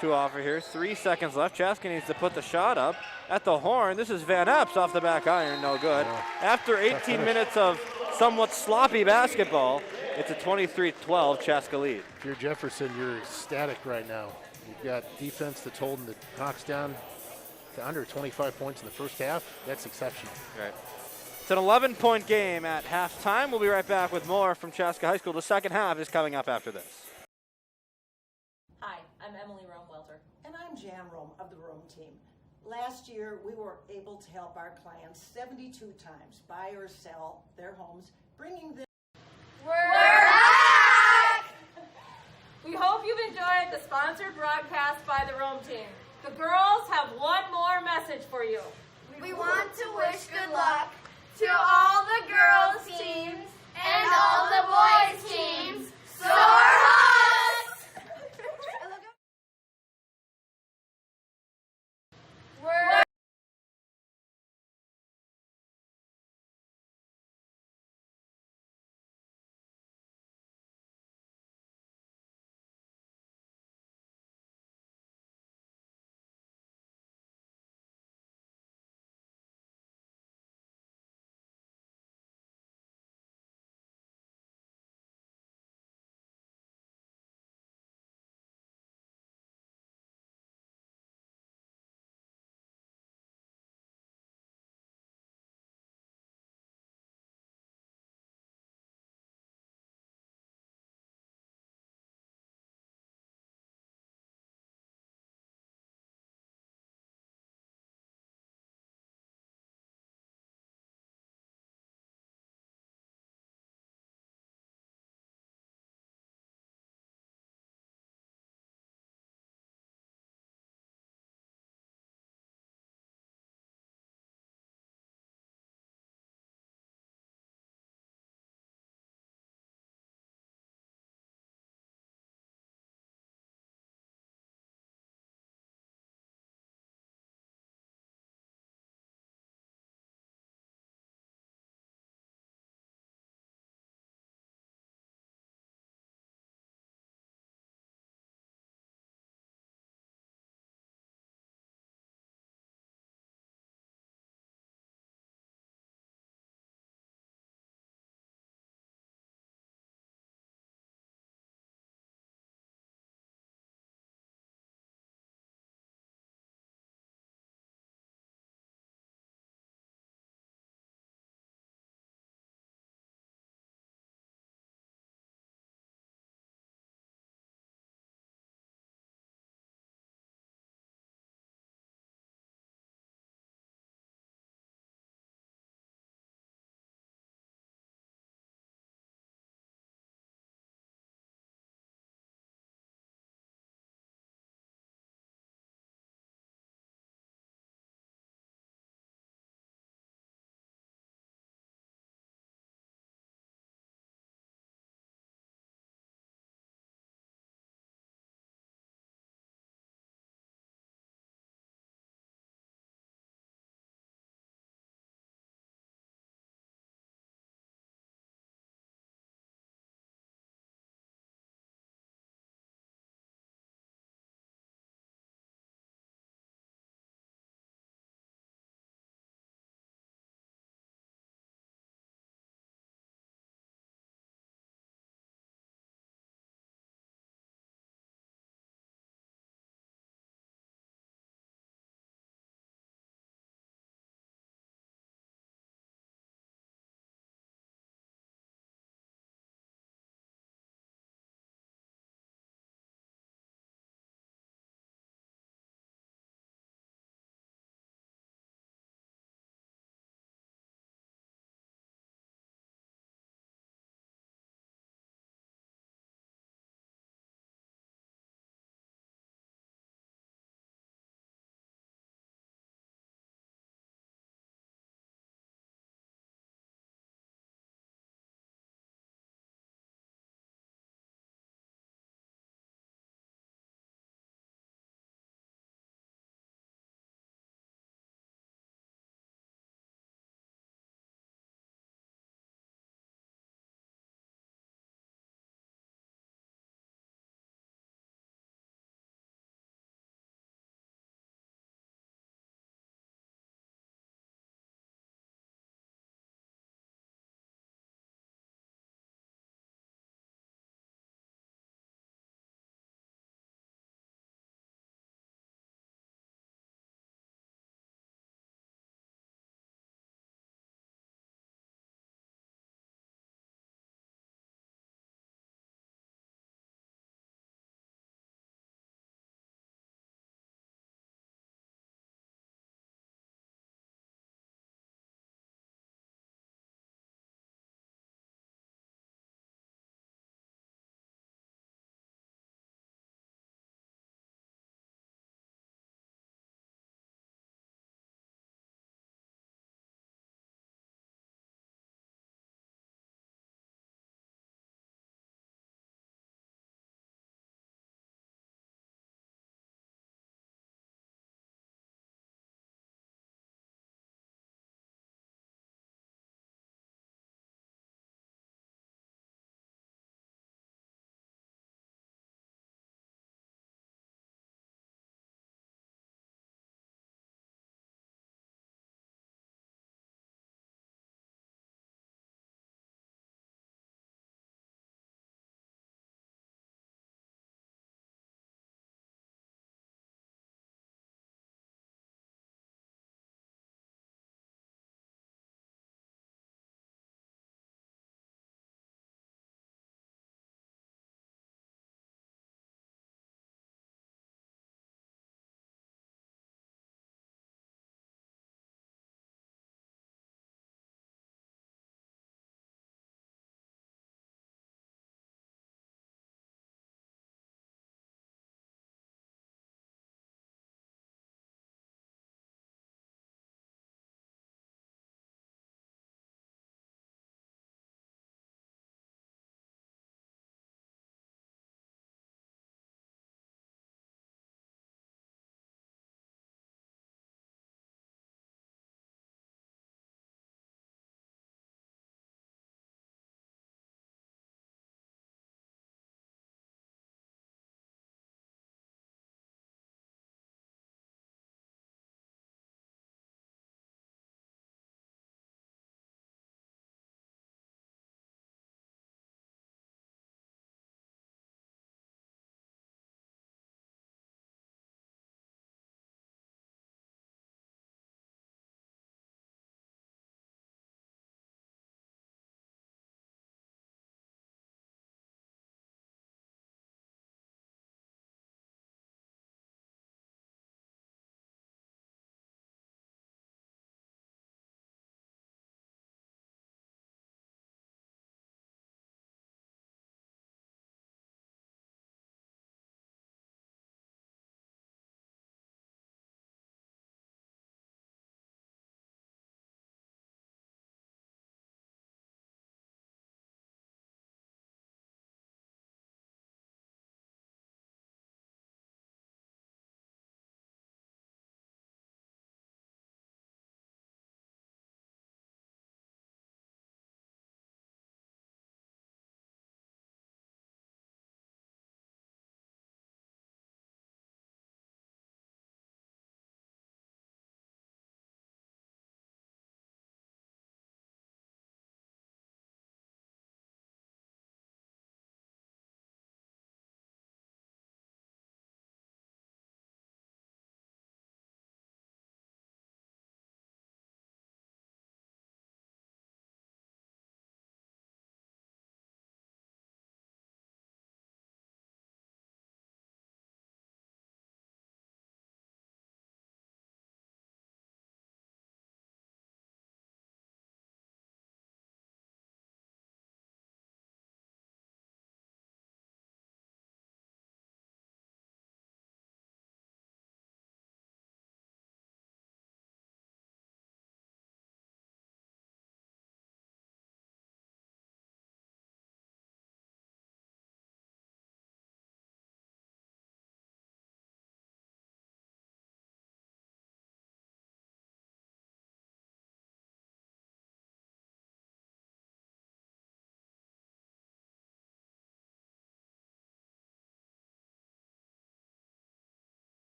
to offer here. 3 seconds left. Chaska needs to put the shot up at the horn. This is Van Epps off the back iron, no good. After 18 minutes of somewhat sloppy basketball, it's a 23-12 Chaska lead. If you're Jefferson, you're ecstatic right now. You've got defense that's holding the Hawks down to under 25 points in the first half. That's exceptional. Right. It's an 11-point game at halftime. We'll be right back with more from Chaska High School. The second half is coming up after this. Hi, I'm Emily Rome-Welter. And I'm Jan Rome of the Rome team. Last year, we were able to help our clients 72 times buy or sell their homes, bringing them. We're back! We hope you've enjoyed the sponsored broadcast by the Rome team. The girls have one more message for you. We want to wish good luck to all the girls teams and all the boys teams. Soar Hawks! We're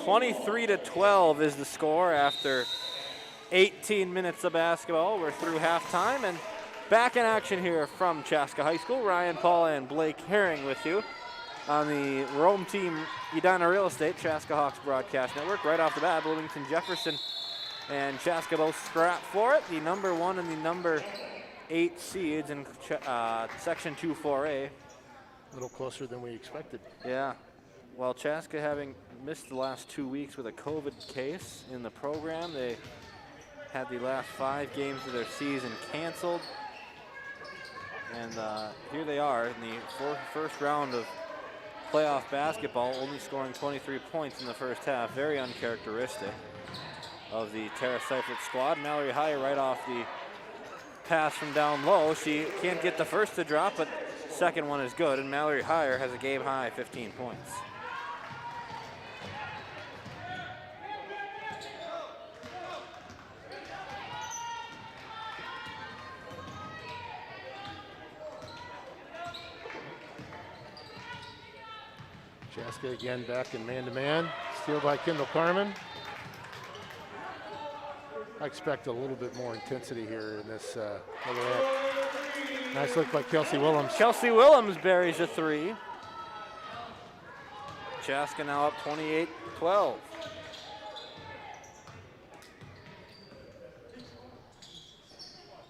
23-12 is the score after 18 minutes of basketball. We're through halftime and back in action here from Chaska High School. Ryan Paul and Blake Herring with you on the Rome Team Edina Real Estate Chaska Hawks Broadcast Network. Right off the bat, Bloomington, Jefferson, and Chaska both scrap for it. The number 1 and the number 8 seeds in Section 2 4A. A little closer than we expected. Yeah. Well, Chaska having missed the last 2 weeks with a COVID case in the program, they had the last 5 games of their season canceled. And here they are in the first round of playoff basketball, only scoring 23 points in the first half. Very uncharacteristic of the Tara Seifert squad. Mallory Heyer right off the pass from down low. She can't get the first to drop, but second one is good, and Mallory Heyer has a game-high 15 points. Chaska again back in man-to-man. Steal by Kendall Carmen. I expect a little bit more intensity here in this other half. Nice look by Kelsey Willems. Kelsey Willems buries a 3. Chaska now up 28-12.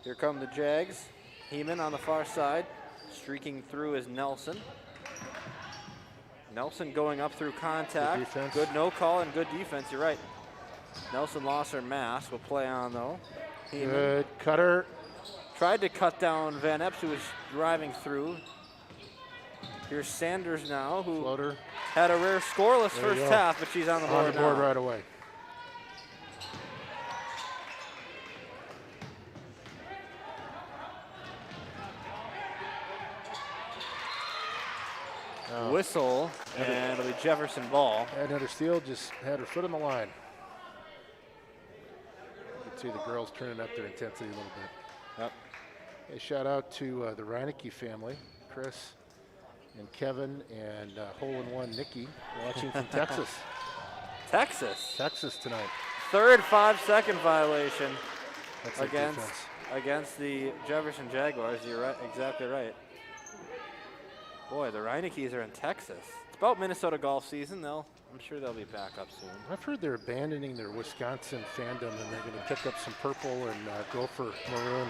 Here come the Jags. Heeman on the far side. Streaking through is Nelson. Nelson going up through contact. Good no call and good defense, you're right. Nelson lost her mask, will play on though. Heeman. Good cutter. Tried to cut down Van Epps, who was driving through. Here's Sanders now, who Floater. had a rare scoreless first half, but she's on the board now. Right away. Whistle, and it'll be Jefferson ball. And another steal, just had her foot on the line. You can see the girls turning up their intensity a little bit. Yep. A shout out to the Reinecke family, Chris and Kevin and hole-in-one Nikki watching from Texas. Texas tonight. Third 5-second violation That's against the Jefferson Jaguars. You're right, exactly right. Boy, the Reineckes are in Texas. It's about Minnesota golf season. I'm sure they'll be back up soon. I've heard they're abandoning their Wisconsin fandom and they're going to pick up some purple and go for maroon.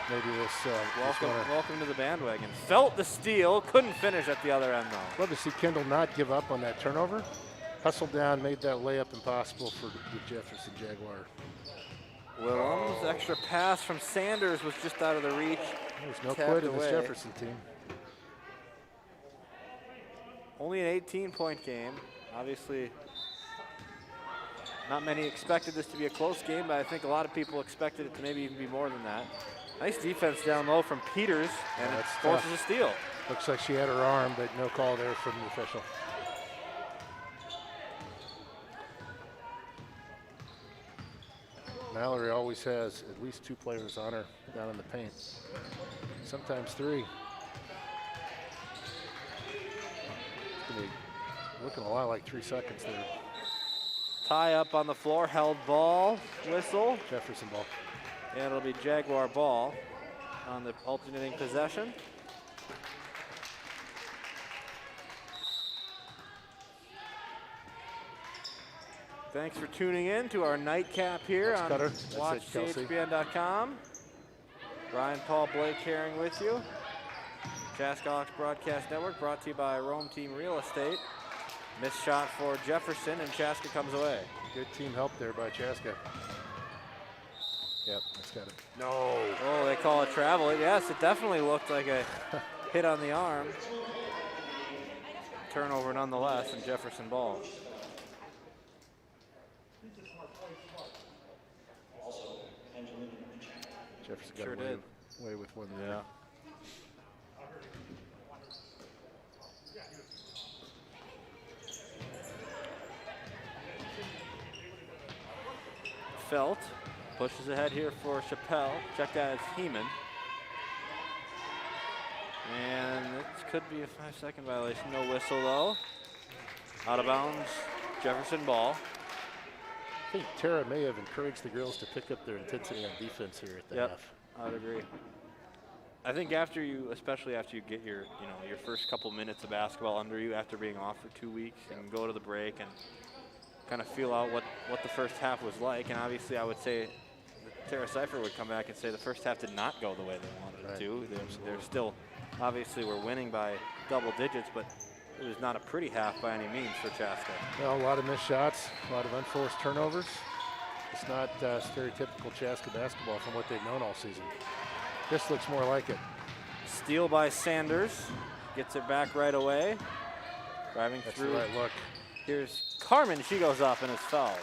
Maybe this. Welcome to the bandwagon. Felt the steal, couldn't finish at the other end though. Love to see Kendall not give up on that turnover. Hustled down, made that layup impossible for the Jefferson Jaguar. Willems, extra pass from Sanders was just out of the reach. There's no quit in this Jefferson team. Only an 18-point game. Obviously, not many expected this to be a close game, but I think a lot of people expected it to maybe even be more than that. Nice defense down low from Peters, and it forces a steal. Looks like she had her arm, but no call there from the official. Mallory always has at least 2 players on her down in the paint, sometimes 3. Looking a lot like 3 seconds there. Tie up on the floor, held ball, whistle. Jefferson ball. And it'll be Jaguar ball on the alternating possession. Thanks for tuning in to our nightcap here on WatchCHBN.com. Ryan Paul, Blake Herring with you. Chaska Hawks Broadcast Network brought to you by Rome Team Real Estate. Missed shot for Jefferson, and Chaska comes away. Good team help there by Chaska. Yep, that's got it. No. Oh, they call it travel. Yes, it definitely looked like a hit on the arm. Turnover nonetheless, and Jefferson ball. Jefferson got away with one there. Yeah. Felt pushes ahead here for Chappelle. Checked out as Heeman. And it could be a 5-second violation. No whistle though. Out of bounds, Jefferson ball. think Tara may have encouraged the girls to pick up their intensity on defense here at the half. I would agree. I think especially after you get your first couple minutes of basketball under you after being off for 2 weeks and go to the break and kind of feel out what the first half was like. And obviously I would say Tara Cipher would come back and say the first half did not go the way they wanted it to. They're still, obviously we're winning by double digits, but it was not a pretty half by any means for Chaska. Well, a lot of missed shots, a lot of unforced turnovers. It's not stereotypical Chaska basketball from what they've known all season. This looks more like it. Steal by Sanders. Gets it back right away. Driving That's through. the right look. Here's Carmen. She goes up and is fouled.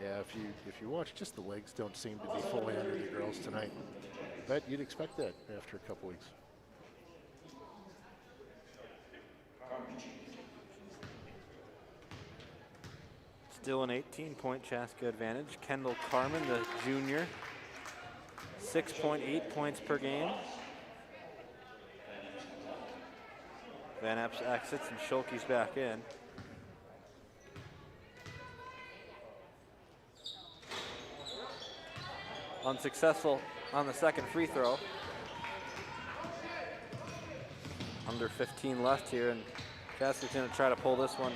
Yeah, if you watch, just the legs don't seem to be fully under the girls tonight. But you'd expect that after a couple weeks. Still an 18-point Chaska advantage. Kendall Carmen, the junior, 6.8 points per game. Van Epps exits and Schulke's back in. Unsuccessful on the second free throw. Under 15 left here, and Chaska's going to try to pull this one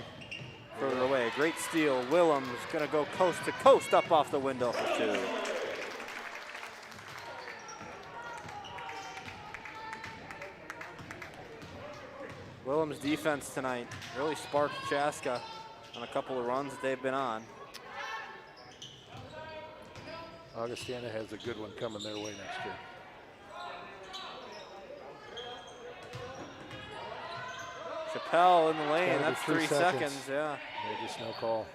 further away. Great steal. Willems going to go coast to coast up off the window for 2. Willems' defense tonight really sparked Chaska on a couple of runs that they've been on. Augustana has a good one coming their way next year. Chappelle in the lane, that's 3 seconds, yeah. Maybe just no call.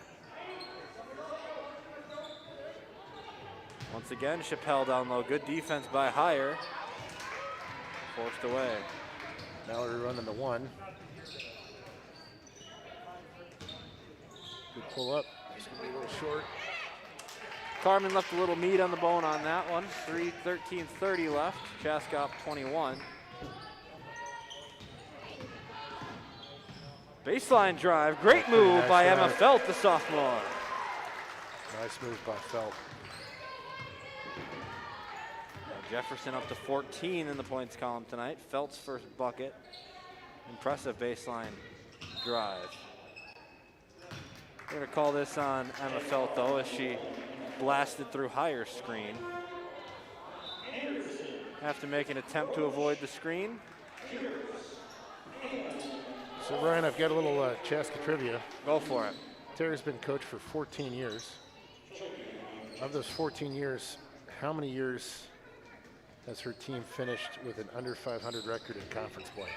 Once again, Chappelle down low. Good defense by Heyer. Forced away. Mallory running the 1. Good pull up. It's going to be a little short. Carmen left a little meat on the bone on that one. 3:13:30 left. Chaska up 21. Baseline drive. Great move nice by drive. Emma Felt, the sophomore. Nice move by Felt. Jefferson up to 14 in the points column tonight. Felt's first bucket. Impressive baseline drive. We're going to call this on Emma Felt, though, as she blasted through Heyer's screen. Have to make an attempt to avoid the screen. So, Ryan, I've got a little Chaska trivia. Go for it. Tara's been coach for 14 years. Of those 14 years, how many years has her team finished with an under 500 record in conference play?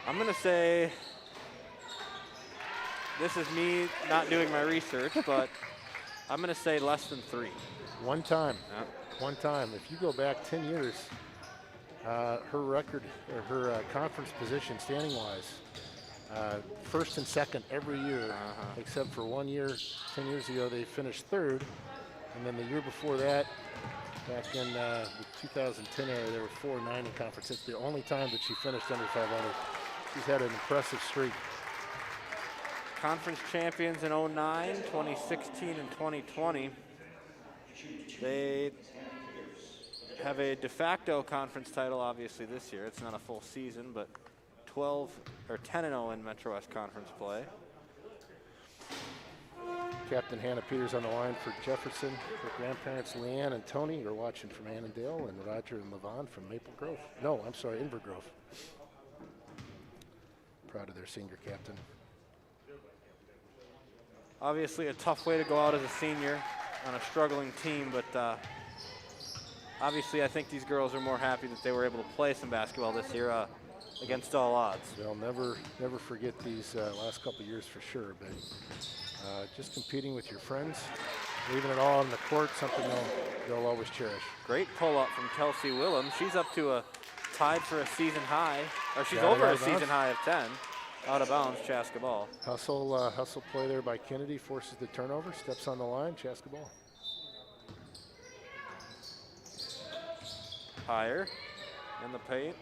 I'm going to say, this is me not doing my research, but I'm going to say less than 3. One time. Yeah. One time. If you go back 10 years, her record, or her conference position standing-wise, first and second every year, except for 1 year, 10 years ago, they finished 3rd. And then the year before that, back in the 2010 era, they were 4-9 in conference. It's the only time that she finished under 500. She's had an impressive streak. Conference champions in 09, 2016, and 2020. They have a de facto conference title, obviously, this year. It's not a full season, but 10-0 in Metro West Conference play. Captain Hannah Peters on the line for Jefferson. Her grandparents, Leanne and Tony, are watching from Annandale, and Roger and Levon from Maple Grove. No, I'm sorry, Inver Grove. Proud of their senior captain. Obviously a tough way to go out as a senior on a struggling team, but obviously I think these girls are more happy that they were able to play some basketball this year against all odds. They'll never forget these last couple of years for sure, but just competing with your friends, leaving it all on the court, something they'll always cherish. Great pull-up from Kelsey Willems. She's up to a tied for a season high, or she's over a season high of 10. Out of bounds, Chaska ball. Hustle play there by Kennedy, forces the turnover, steps on the line, Chaska ball. Higher in the paint.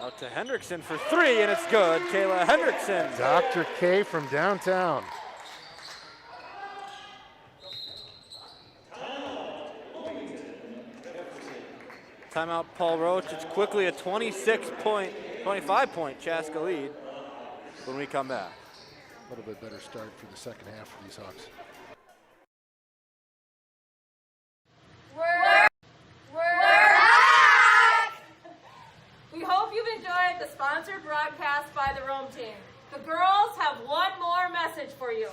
Out to Hendrickson for 3, and it's good. Kayla Hendrickson. Dr. K from downtown. Timeout, Paul Roach. It's quickly a 25-point Chaska lead when we come back. A little bit better start for the second half for these Hawks. We're back! We hope you've enjoyed the sponsored broadcast by the Rome team. The girls have one more message for you.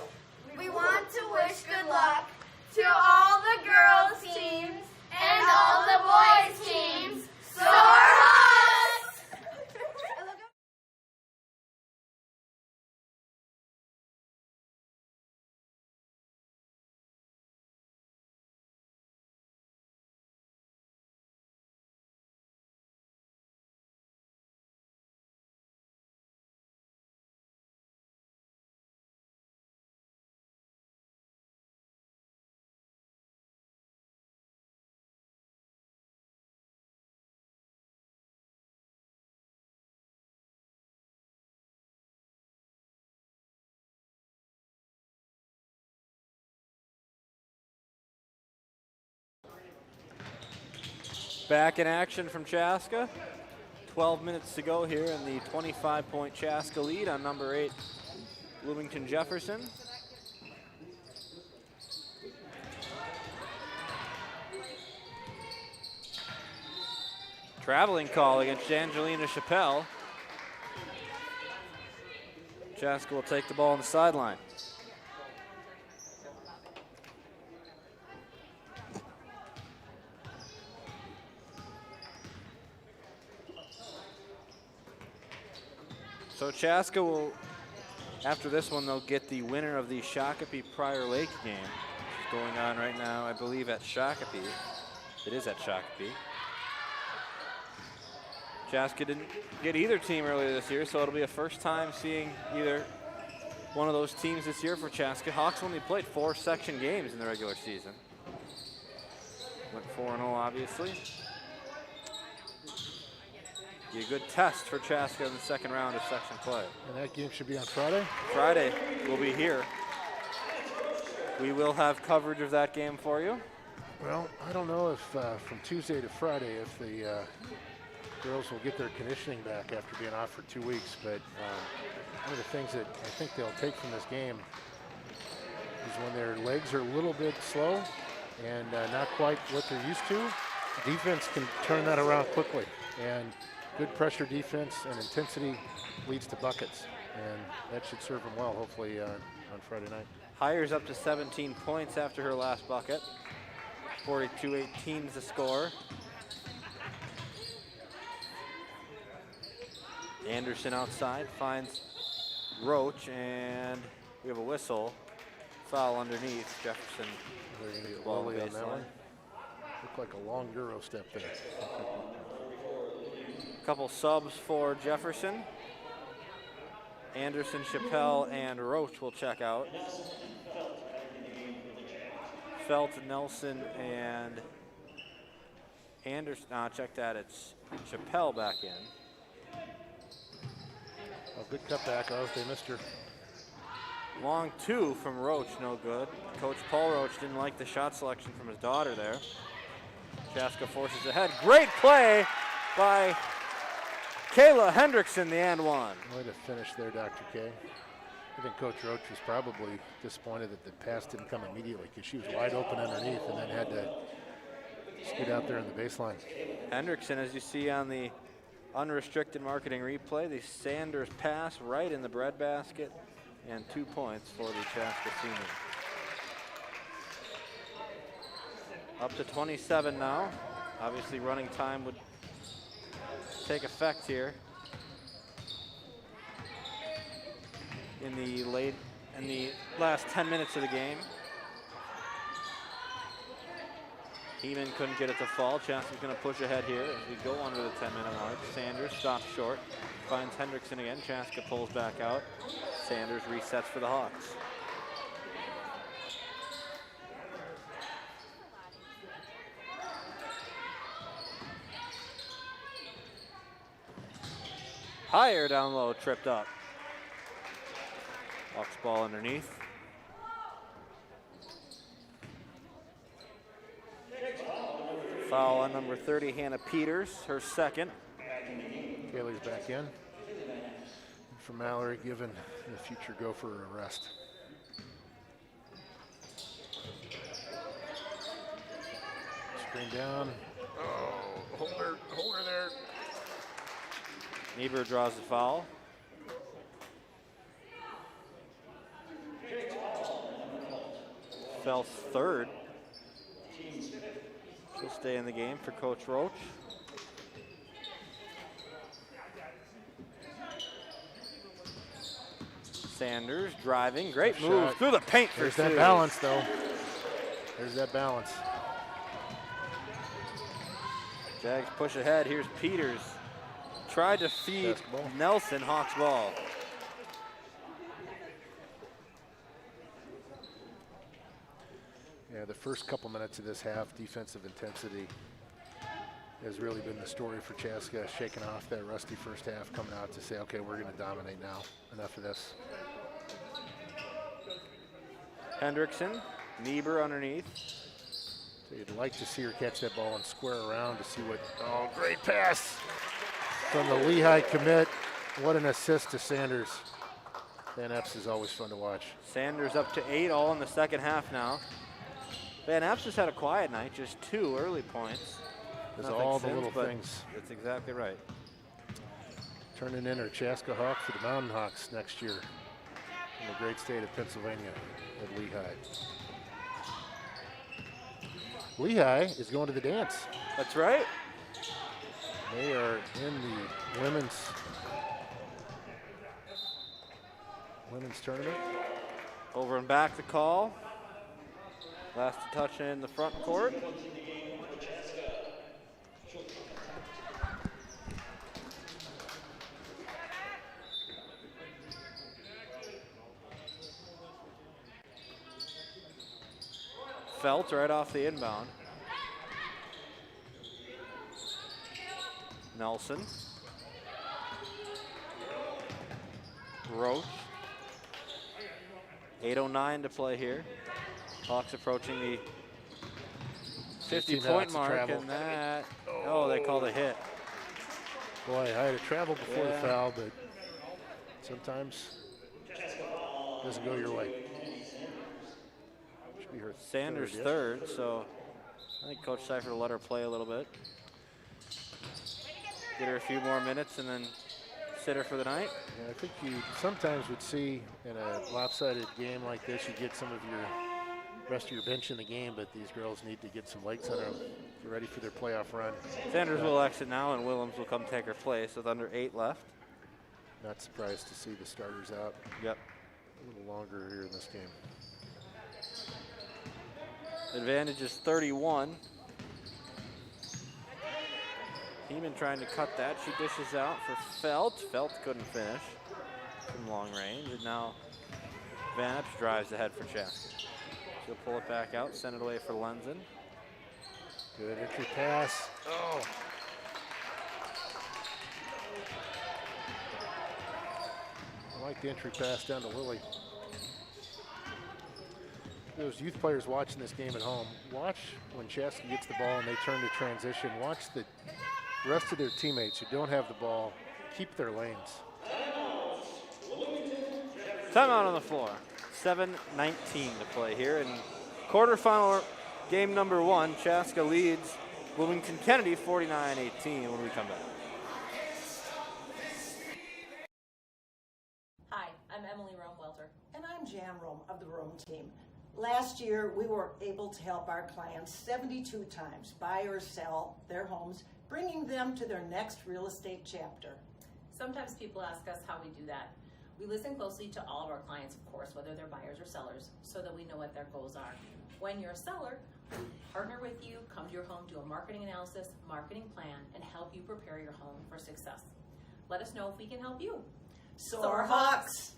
We want to wish good luck to all the girls' teams and all the boys' teams. Soar Hawks! Back in action from Chaska. 12 minutes to go here in the 25-point Chaska lead on number 8, Bloomington Jefferson. Traveling call against Angelina Chappelle. Chaska will take the ball on the sideline. So Chaska will, after this one, they'll get the winner of the Shakopee Prior Lake game, which is going on right now, I believe, at Shakopee. It is at Shakopee. Chaska didn't get either team earlier this year, so it'll be a first time seeing either one of those teams this year for Chaska. Hawks only played 4 section games in the regular season. Went 4-0, obviously. Be a good test for Chaska in the second round of section play. And that game should be on Friday? Friday, we'll be here. We will have coverage of that game for you. Well, I don't know if from Tuesday to Friday if the girls will get their conditioning back after being off for 2 weeks, but one of the things that I think they'll take from this game is when their legs are a little bit slow and not quite what they're used to, defense can turn that around quickly. And good pressure defense and intensity leads to buckets, and that should serve them well, hopefully, on Friday night. Hires up to 17 points after her last bucket. 42-18 is the score. Anderson outside finds Roach, and we have a whistle. Foul underneath. Jefferson. They're going to get ball Lowly on that baseline. one. Looked like a long Euro step there. Couple subs for Jefferson. Anderson, Chappelle, and Roach will check out. Felt, Nelson, and Anderson. Check that. It's Chappelle back in. A good cutback. Oh, they missed her. Long 2 from Roach, no good. Coach Paul Roach didn't like the shot selection from his daughter there. Chaska forces ahead. Great play by Kayla Hendrickson, the and one. Way to finish there, Dr. K. I think Coach Roach was probably disappointed that the pass didn't come immediately because she was wide open underneath and then had to scoot out there in the baseline. Hendrickson, as you see on the unrestricted marketing replay, the Sanders pass right in the breadbasket, and 2 points for the Chaska senior. Up to 27 now. Obviously running time would take effect here in the last 10 minutes of the game. Heeman couldn't get it to fall. Chaska's going to push ahead here as we go under the 10-minute mark. Sanders stops short, finds Hendrickson again. Chaska pulls back out. Sanders resets for the Hawks. Higher down low, tripped up. Hawks ball underneath. Foul on number 30, Hannah Peters, her second. Kaylee's back in. And for Mallory, given the future Gopher a rest. Screen down. Oh, hold her there. Niebuhr draws the foul. Felt's third. She'll stay in the game for Coach Roach. Sanders driving, great Good move shot. through the paint for There's two. that balance, though. There's that balance. Jags push ahead. Here's Peters. Tried to feed Basketball. Nelson. Hawks ball. Yeah, the first couple minutes of this half, defensive intensity has really been the story for Chaska, shaking off that rusty first half, coming out to say, okay, we're going to dominate now. Enough of this. Hendrickson, Niebuhr underneath. So you'd like to see her catch that ball and square around to see what, oh, great pass from the Lehigh commit. What an assist to Sanders. Van Epps is always fun to watch. Sanders up to 8, all in the second half now. Van Epps has had a quiet night, just 2 early points. There's Nothing all the since, little but things. That's exactly right. Turning in her Chaska Hawk for the Mountain Hawks next year in the great state of Pennsylvania at Lehigh. Lehigh is going to the dance. That's right. They are in the women's tournament. Over and back the call. Last touch in the front court. Felt right off the inbound. Nelson. Roach. 8:09 to play here. Hawks approaching the 50-point mark, travel. and that, oh, they called a hit. Boy, I had to travel before Yeah. the foul, but sometimes it doesn't go your way. Should be her Sanders yes. third, so I think Coach Seifert will let her play a little bit. Get her a few more minutes and then sit her for the night. Yeah, I think you sometimes would see in a lopsided game like this, you get some of your rest of your bench in the game, but these girls need to get some legs on them, get ready for their playoff run. Sanders will exit now, and Willems will come take her place with under 8 left. Not surprised to see the starters out Yep. a little longer here in this game. Advantage is 31. Heeman trying to cut that. She dishes out for Felt. Felt couldn't finish from long range, and now Van Epps drives ahead for Chaska. She'll pull it back out, send it away for Lenzen. Good entry pass. Oh. I like the entry pass down to Lily. Those youth players watching this game at home, watch when Chaska gets the ball and they turn to transition. Watch the rest of their teammates who don't have the ball keep their lanes. Timeout on the floor. 7:19 to play here. In quarterfinal game number 1, Chaska leads Bloomington Kennedy 49-18 when we come back. Hi, I'm Emily Rome-Welter. And I'm Jan Rome of the Rome team. Last year, we were able to help our clients 72 times buy or sell their homes, bringing them to their next real estate chapter. Sometimes people ask us how we do that. We listen closely to all of our clients, of course, whether they're buyers or sellers, so that we know what their goals are. When you're a seller, we partner with you, come to your home, do a marketing analysis, marketing plan, and help you prepare your home for success. Let us know if we can help you. Soar Hawks!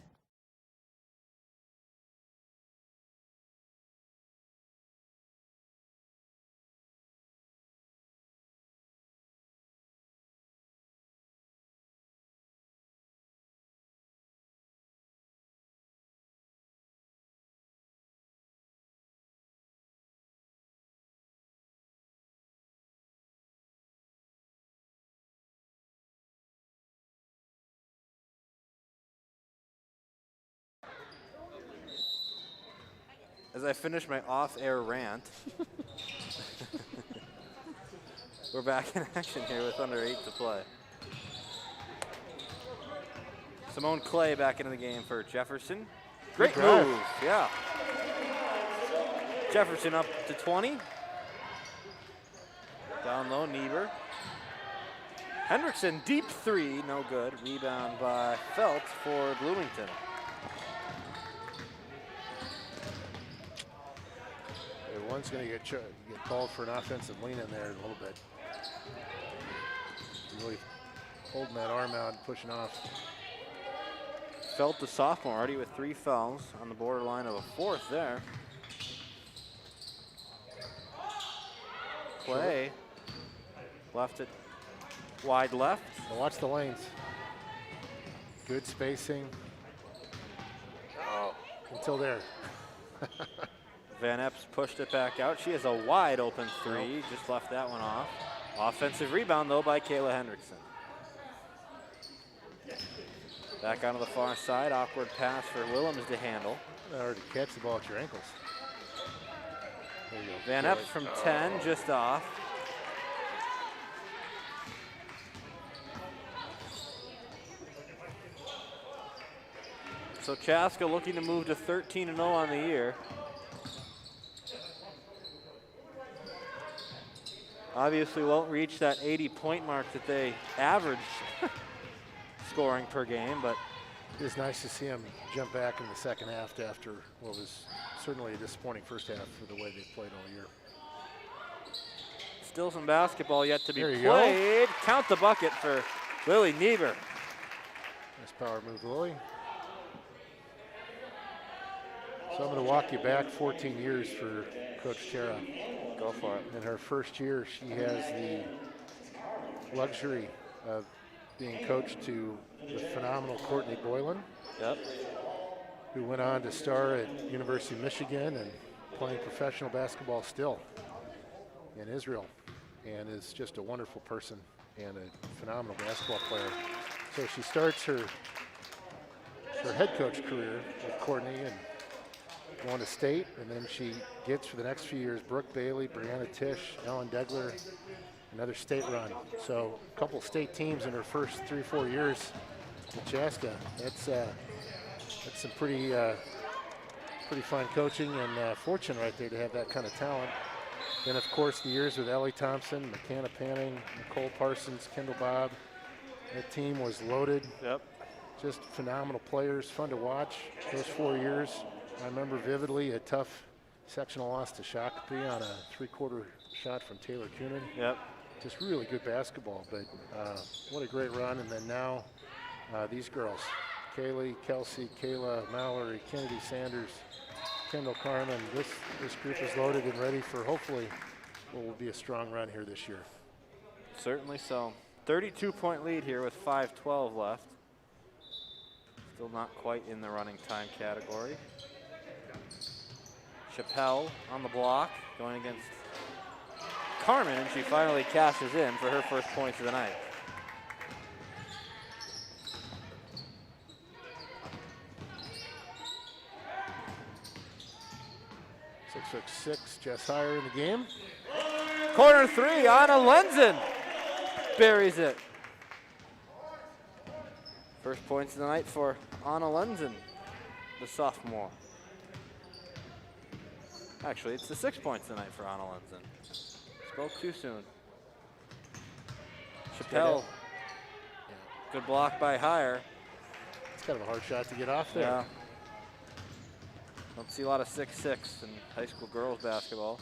as I finish my off-air rant. We're back in action here with under 8 to play. Simone Clay back into the game for Jefferson. Great move, yeah. Jefferson up to 20. Down low, Niebuhr. Hendrickson, deep three, no good. Rebound by Felt for Bloomington. One's going to get called for an offensive lean in there in a little bit. Really holding that arm out and pushing off. Felt the sophomore already with 3 fouls on the borderline of a 4th there. Clay left it wide left. Now watch the lanes. Good spacing. Oh, until there. Van Epps pushed it back out. She has a wide open 3, just left that one off. Offensive rebound though by Kayla Hendrickson. Back onto the far side, awkward pass for Willems to handle. Already catch the ball at your ankles. There you go. Van Epps from 10, just off. So Chaska looking to move to 13-0 on the year. Obviously won't reach that 80-point mark that they averaged scoring per game, but it was nice to see him jump back in the second half after what was certainly a disappointing first half for the way they played all year. still some basketball yet to be There you played. Count the bucket for Lily Niebuhr. Nice power move, Lily. So I'm going to walk you back 14 years for Coach Tara. Go for it. In her first year, she has the luxury of being coached to the phenomenal Courtney Boylan, Yep. who went on to star at University of Michigan and playing professional basketball still in Israel, and is just a wonderful person and a phenomenal basketball player. So she starts her head coach career with Courtney and going to state, and then she gets for the next few years Brooke Bailey, Brianna Tisch, Ellen Degler, another state run. So a couple state teams in her first 3 or 4 years with Chaska. That's some pretty fine coaching and fortune right there to have that kind of talent. Then of course the years with Ellie Thompson, McKenna Panning, Nicole Parsons, Kendall Bobb. That team was loaded. Yep. Just phenomenal players, fun to watch. Those 4 years, I remember vividly a tough sectional loss to Shakopee on a 3-quarter shot from Taylor Kunin. Yep. Just really good basketball, but what a great run. And then now these girls, Kaylee, Kelsey, Kayla, Mallory, Kennedy Sanders, Kendall Carmen. This group is loaded and ready for hopefully what will be a strong run here this year. Certainly so. 32-point lead here with 5:12 left. Still not quite in the running time category. Chappelle on the block, going against Carmen, and she finally cashes in for her first points of the night. Six, Jess Heyer in the game. Corner 3, Anna Lenzen buries it. First points of the night for Anna Lenzen, the sophomore. Actually, it's the 6 points of the night for Anna Lenzen. Spoke too soon. Chappelle, good block by Heyer. It's kind of a hard shot to get off there. Yeah. Don't see a lot of 6'6" in high school girls basketball.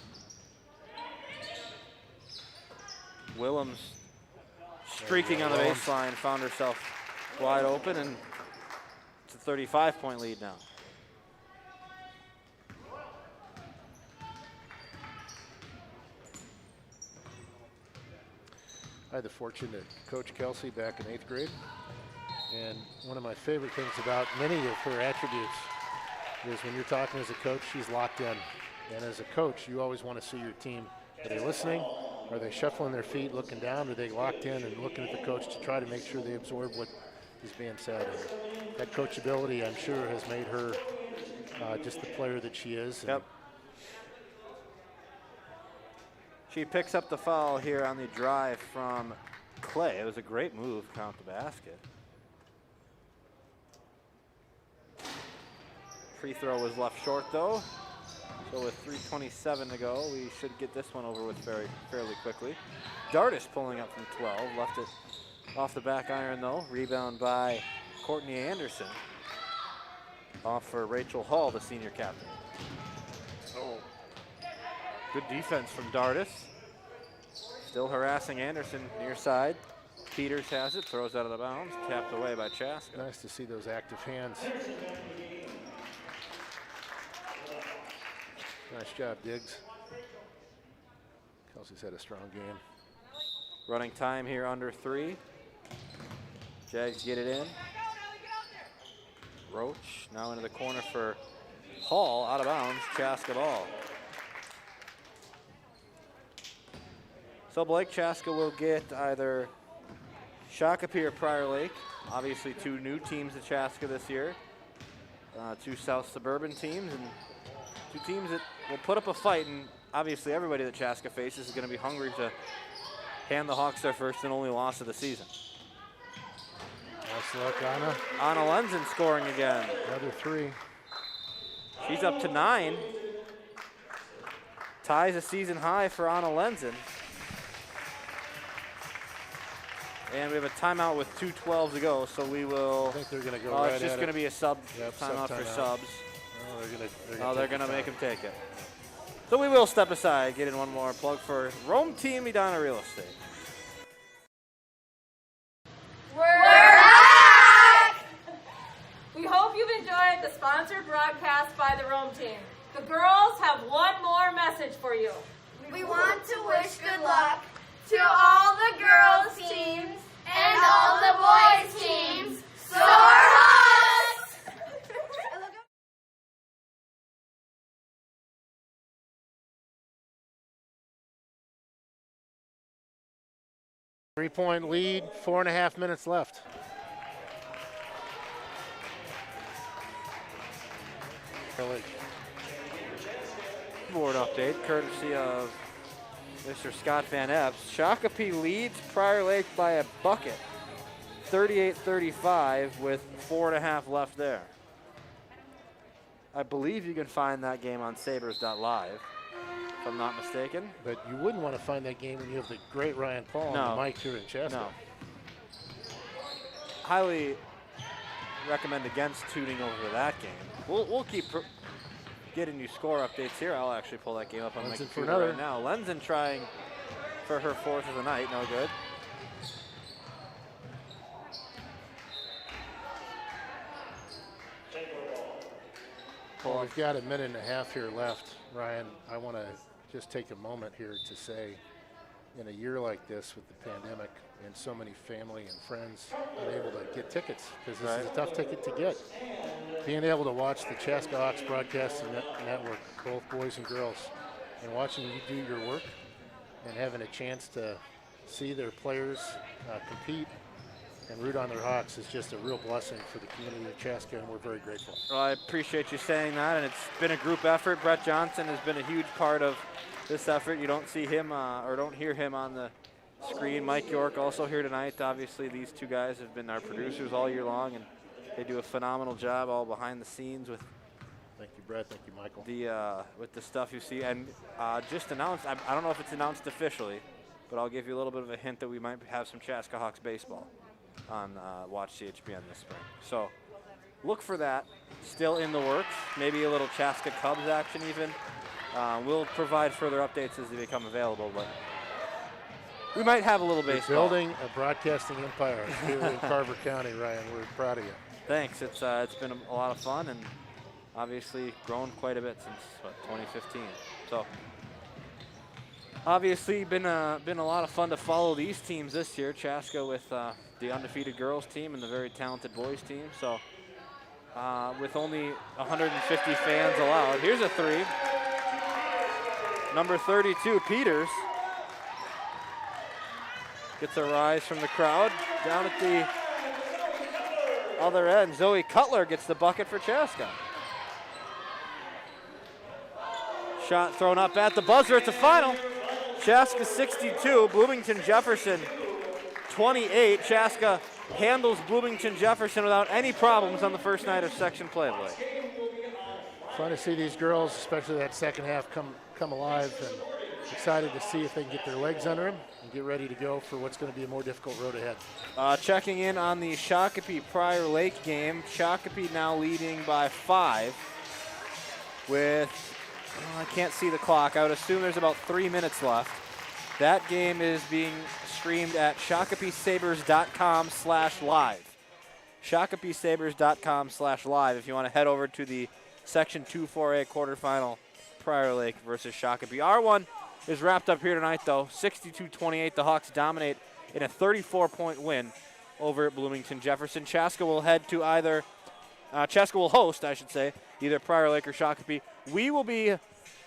Willems streaking on the baseline, found herself wide open, and it's a 35-point lead now. I had the fortune to coach Kelsey back in 8th grade, and one of my favorite things about many of her attributes is when you're talking as a coach, she's locked in. And as a coach, you always want to see your team. Are they listening? Are they shuffling their feet, looking down? Are they locked in and looking at the coach to try to make sure they absorb what is being said? And that coachability, I'm sure, has made her just the player that she is. And She picks up the foul here on the drive from Clay. It was a great move, count the basket. Free throw was left short though. So with 3:27 to go, we should get this one over with fairly quickly. Dardis pulling up from 12, left it off the back iron though. Rebound by Courtney Anderson. Off for Rachel Hall, the senior captain. Oh, good defense from Dardis. Still harassing Anderson near side. Peters has it, throws out of the bounds, tapped away by Chaska. Nice to see those active hands. Nice job, Diggs. Kelsey's had a strong game. Running time here under 3. Jags get it in. Roach now into the corner for Hall, out of bounds, Chaska ball. So Blake, Chaska will get either Shakopee or Prior Lake. Obviously 2 new teams at Chaska this year. 2 South Suburban teams and 2 teams that will put up a fight, and obviously everybody that Chaska faces is going to be hungry to hand the Hawks their first and only loss of the season. Nice look, Anna. Anna Lenzen scoring again. Another 3. She's up to 9. Ties a season high for Anna Lenzen. And we have a timeout with 2:12 to go, so we will. I think they're going to go Oh, right it's just going to be a sub timeout for subs. They're going to make them take it. So we will step aside, get in one more plug for Rome Team Edina Real Estate. We're back! We hope you've enjoyed the sponsored broadcast by the Rome team. The girls have one more message for you. We want to wish good luck to all the girls teams and all the boys teams. Soar Hawks! 3-point lead, 4.5 minutes left. Board update, courtesy of Mr. Scott Van Epps. Shakopee leads Prior Lake by a bucket, 38-35 with 4.5 left there. I believe you can find that game on sabres.live, if I'm not mistaken. But you wouldn't want to find that game when you have the great Ryan Paul on the mic here in Chaska. No. Highly recommend against tuning over that game. We'll keep getting you score updates here. I'll actually pull that game up on my computer right now. Lenzen trying for her 4th of the night, no good. Well, we've got a minute and a half here left. Ryan, I want to just take a moment here to say, in a year like this with the pandemic and so many family and friends unable to get tickets, because this is a tough ticket to get, being able to watch the Chaska Hawks Broadcasting Network, both boys and girls, and watching you do your work and having a chance to see their players compete and root on their Hawks is just a real blessing for the community of Chaska, and we're very grateful. Well, I appreciate you saying that, and it's been a group effort. Brett Johnson has been a huge part of this effort. You don't see him or don't hear him on the screen. Mike York also here tonight. Obviously, these 2 guys have been our producers all year long, and they do a phenomenal job all behind the scenes with. Thank you, Brett. Thank you, Michael. With the stuff you see, and just announced. I don't know if it's announced officially, but I'll give you a little bit of a hint that we might have some Chaska Hawks baseball on Watch CHBN this spring. So look for that. Still in the works. Maybe a little Chaska Cubs action even. We'll provide further updates as they become available, but we might have a little baseball. Building a broadcasting empire here in Carver County, Ryan. We're proud of you. Thanks. It's been a lot of fun and obviously grown quite a bit since 2015. So obviously been a lot of fun to follow these teams this year. Chaska with the undefeated girls team and the very talented boys team. So with only 150 fans allowed, here's a 3. Number 32, Peters, gets a rise from the crowd. Down at the other end, Zoe Cutler gets the bucket for Chaska. Shot thrown up at the buzzer. It's a final. Chaska 62, Bloomington Jefferson 28. Chaska handles Bloomington Jefferson without any problems on the first night of section play, Blake. Fun to see these girls, especially that second half, come alive, and excited to see if they can get their legs under them and get ready to go for what's going to be a more difficult road ahead. Checking in on the Shakopee Prior Lake game. Shakopee now leading by 5 with, I can't see the clock. I would assume there's about 3 minutes left. That game is being streamed at shakopeesabres.com/live. shakopeesabres.com/live if you want to head over to the Section 2-4A quarterfinal Prior Lake versus Shakopee. R1 is wrapped up here tonight, though. 62-28, the Hawks dominate in a 34-point win over at Bloomington Jefferson. Chaska will head to either, Chaska will host, I should say, either Prior Lake or Shakopee. We will be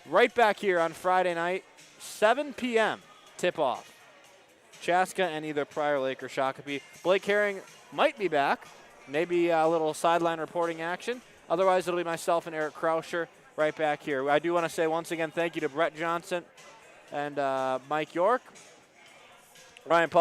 right back here on Friday night, 7 p.m. tip-off. Chaska and either Prior Lake or Shakopee. Blake Herring might be back, maybe a little sideline reporting action. Otherwise, it'll be myself and Eric Krauscher right back here. I do want to say once again thank you to Brett Johnson and Mike York. Ryan Paul.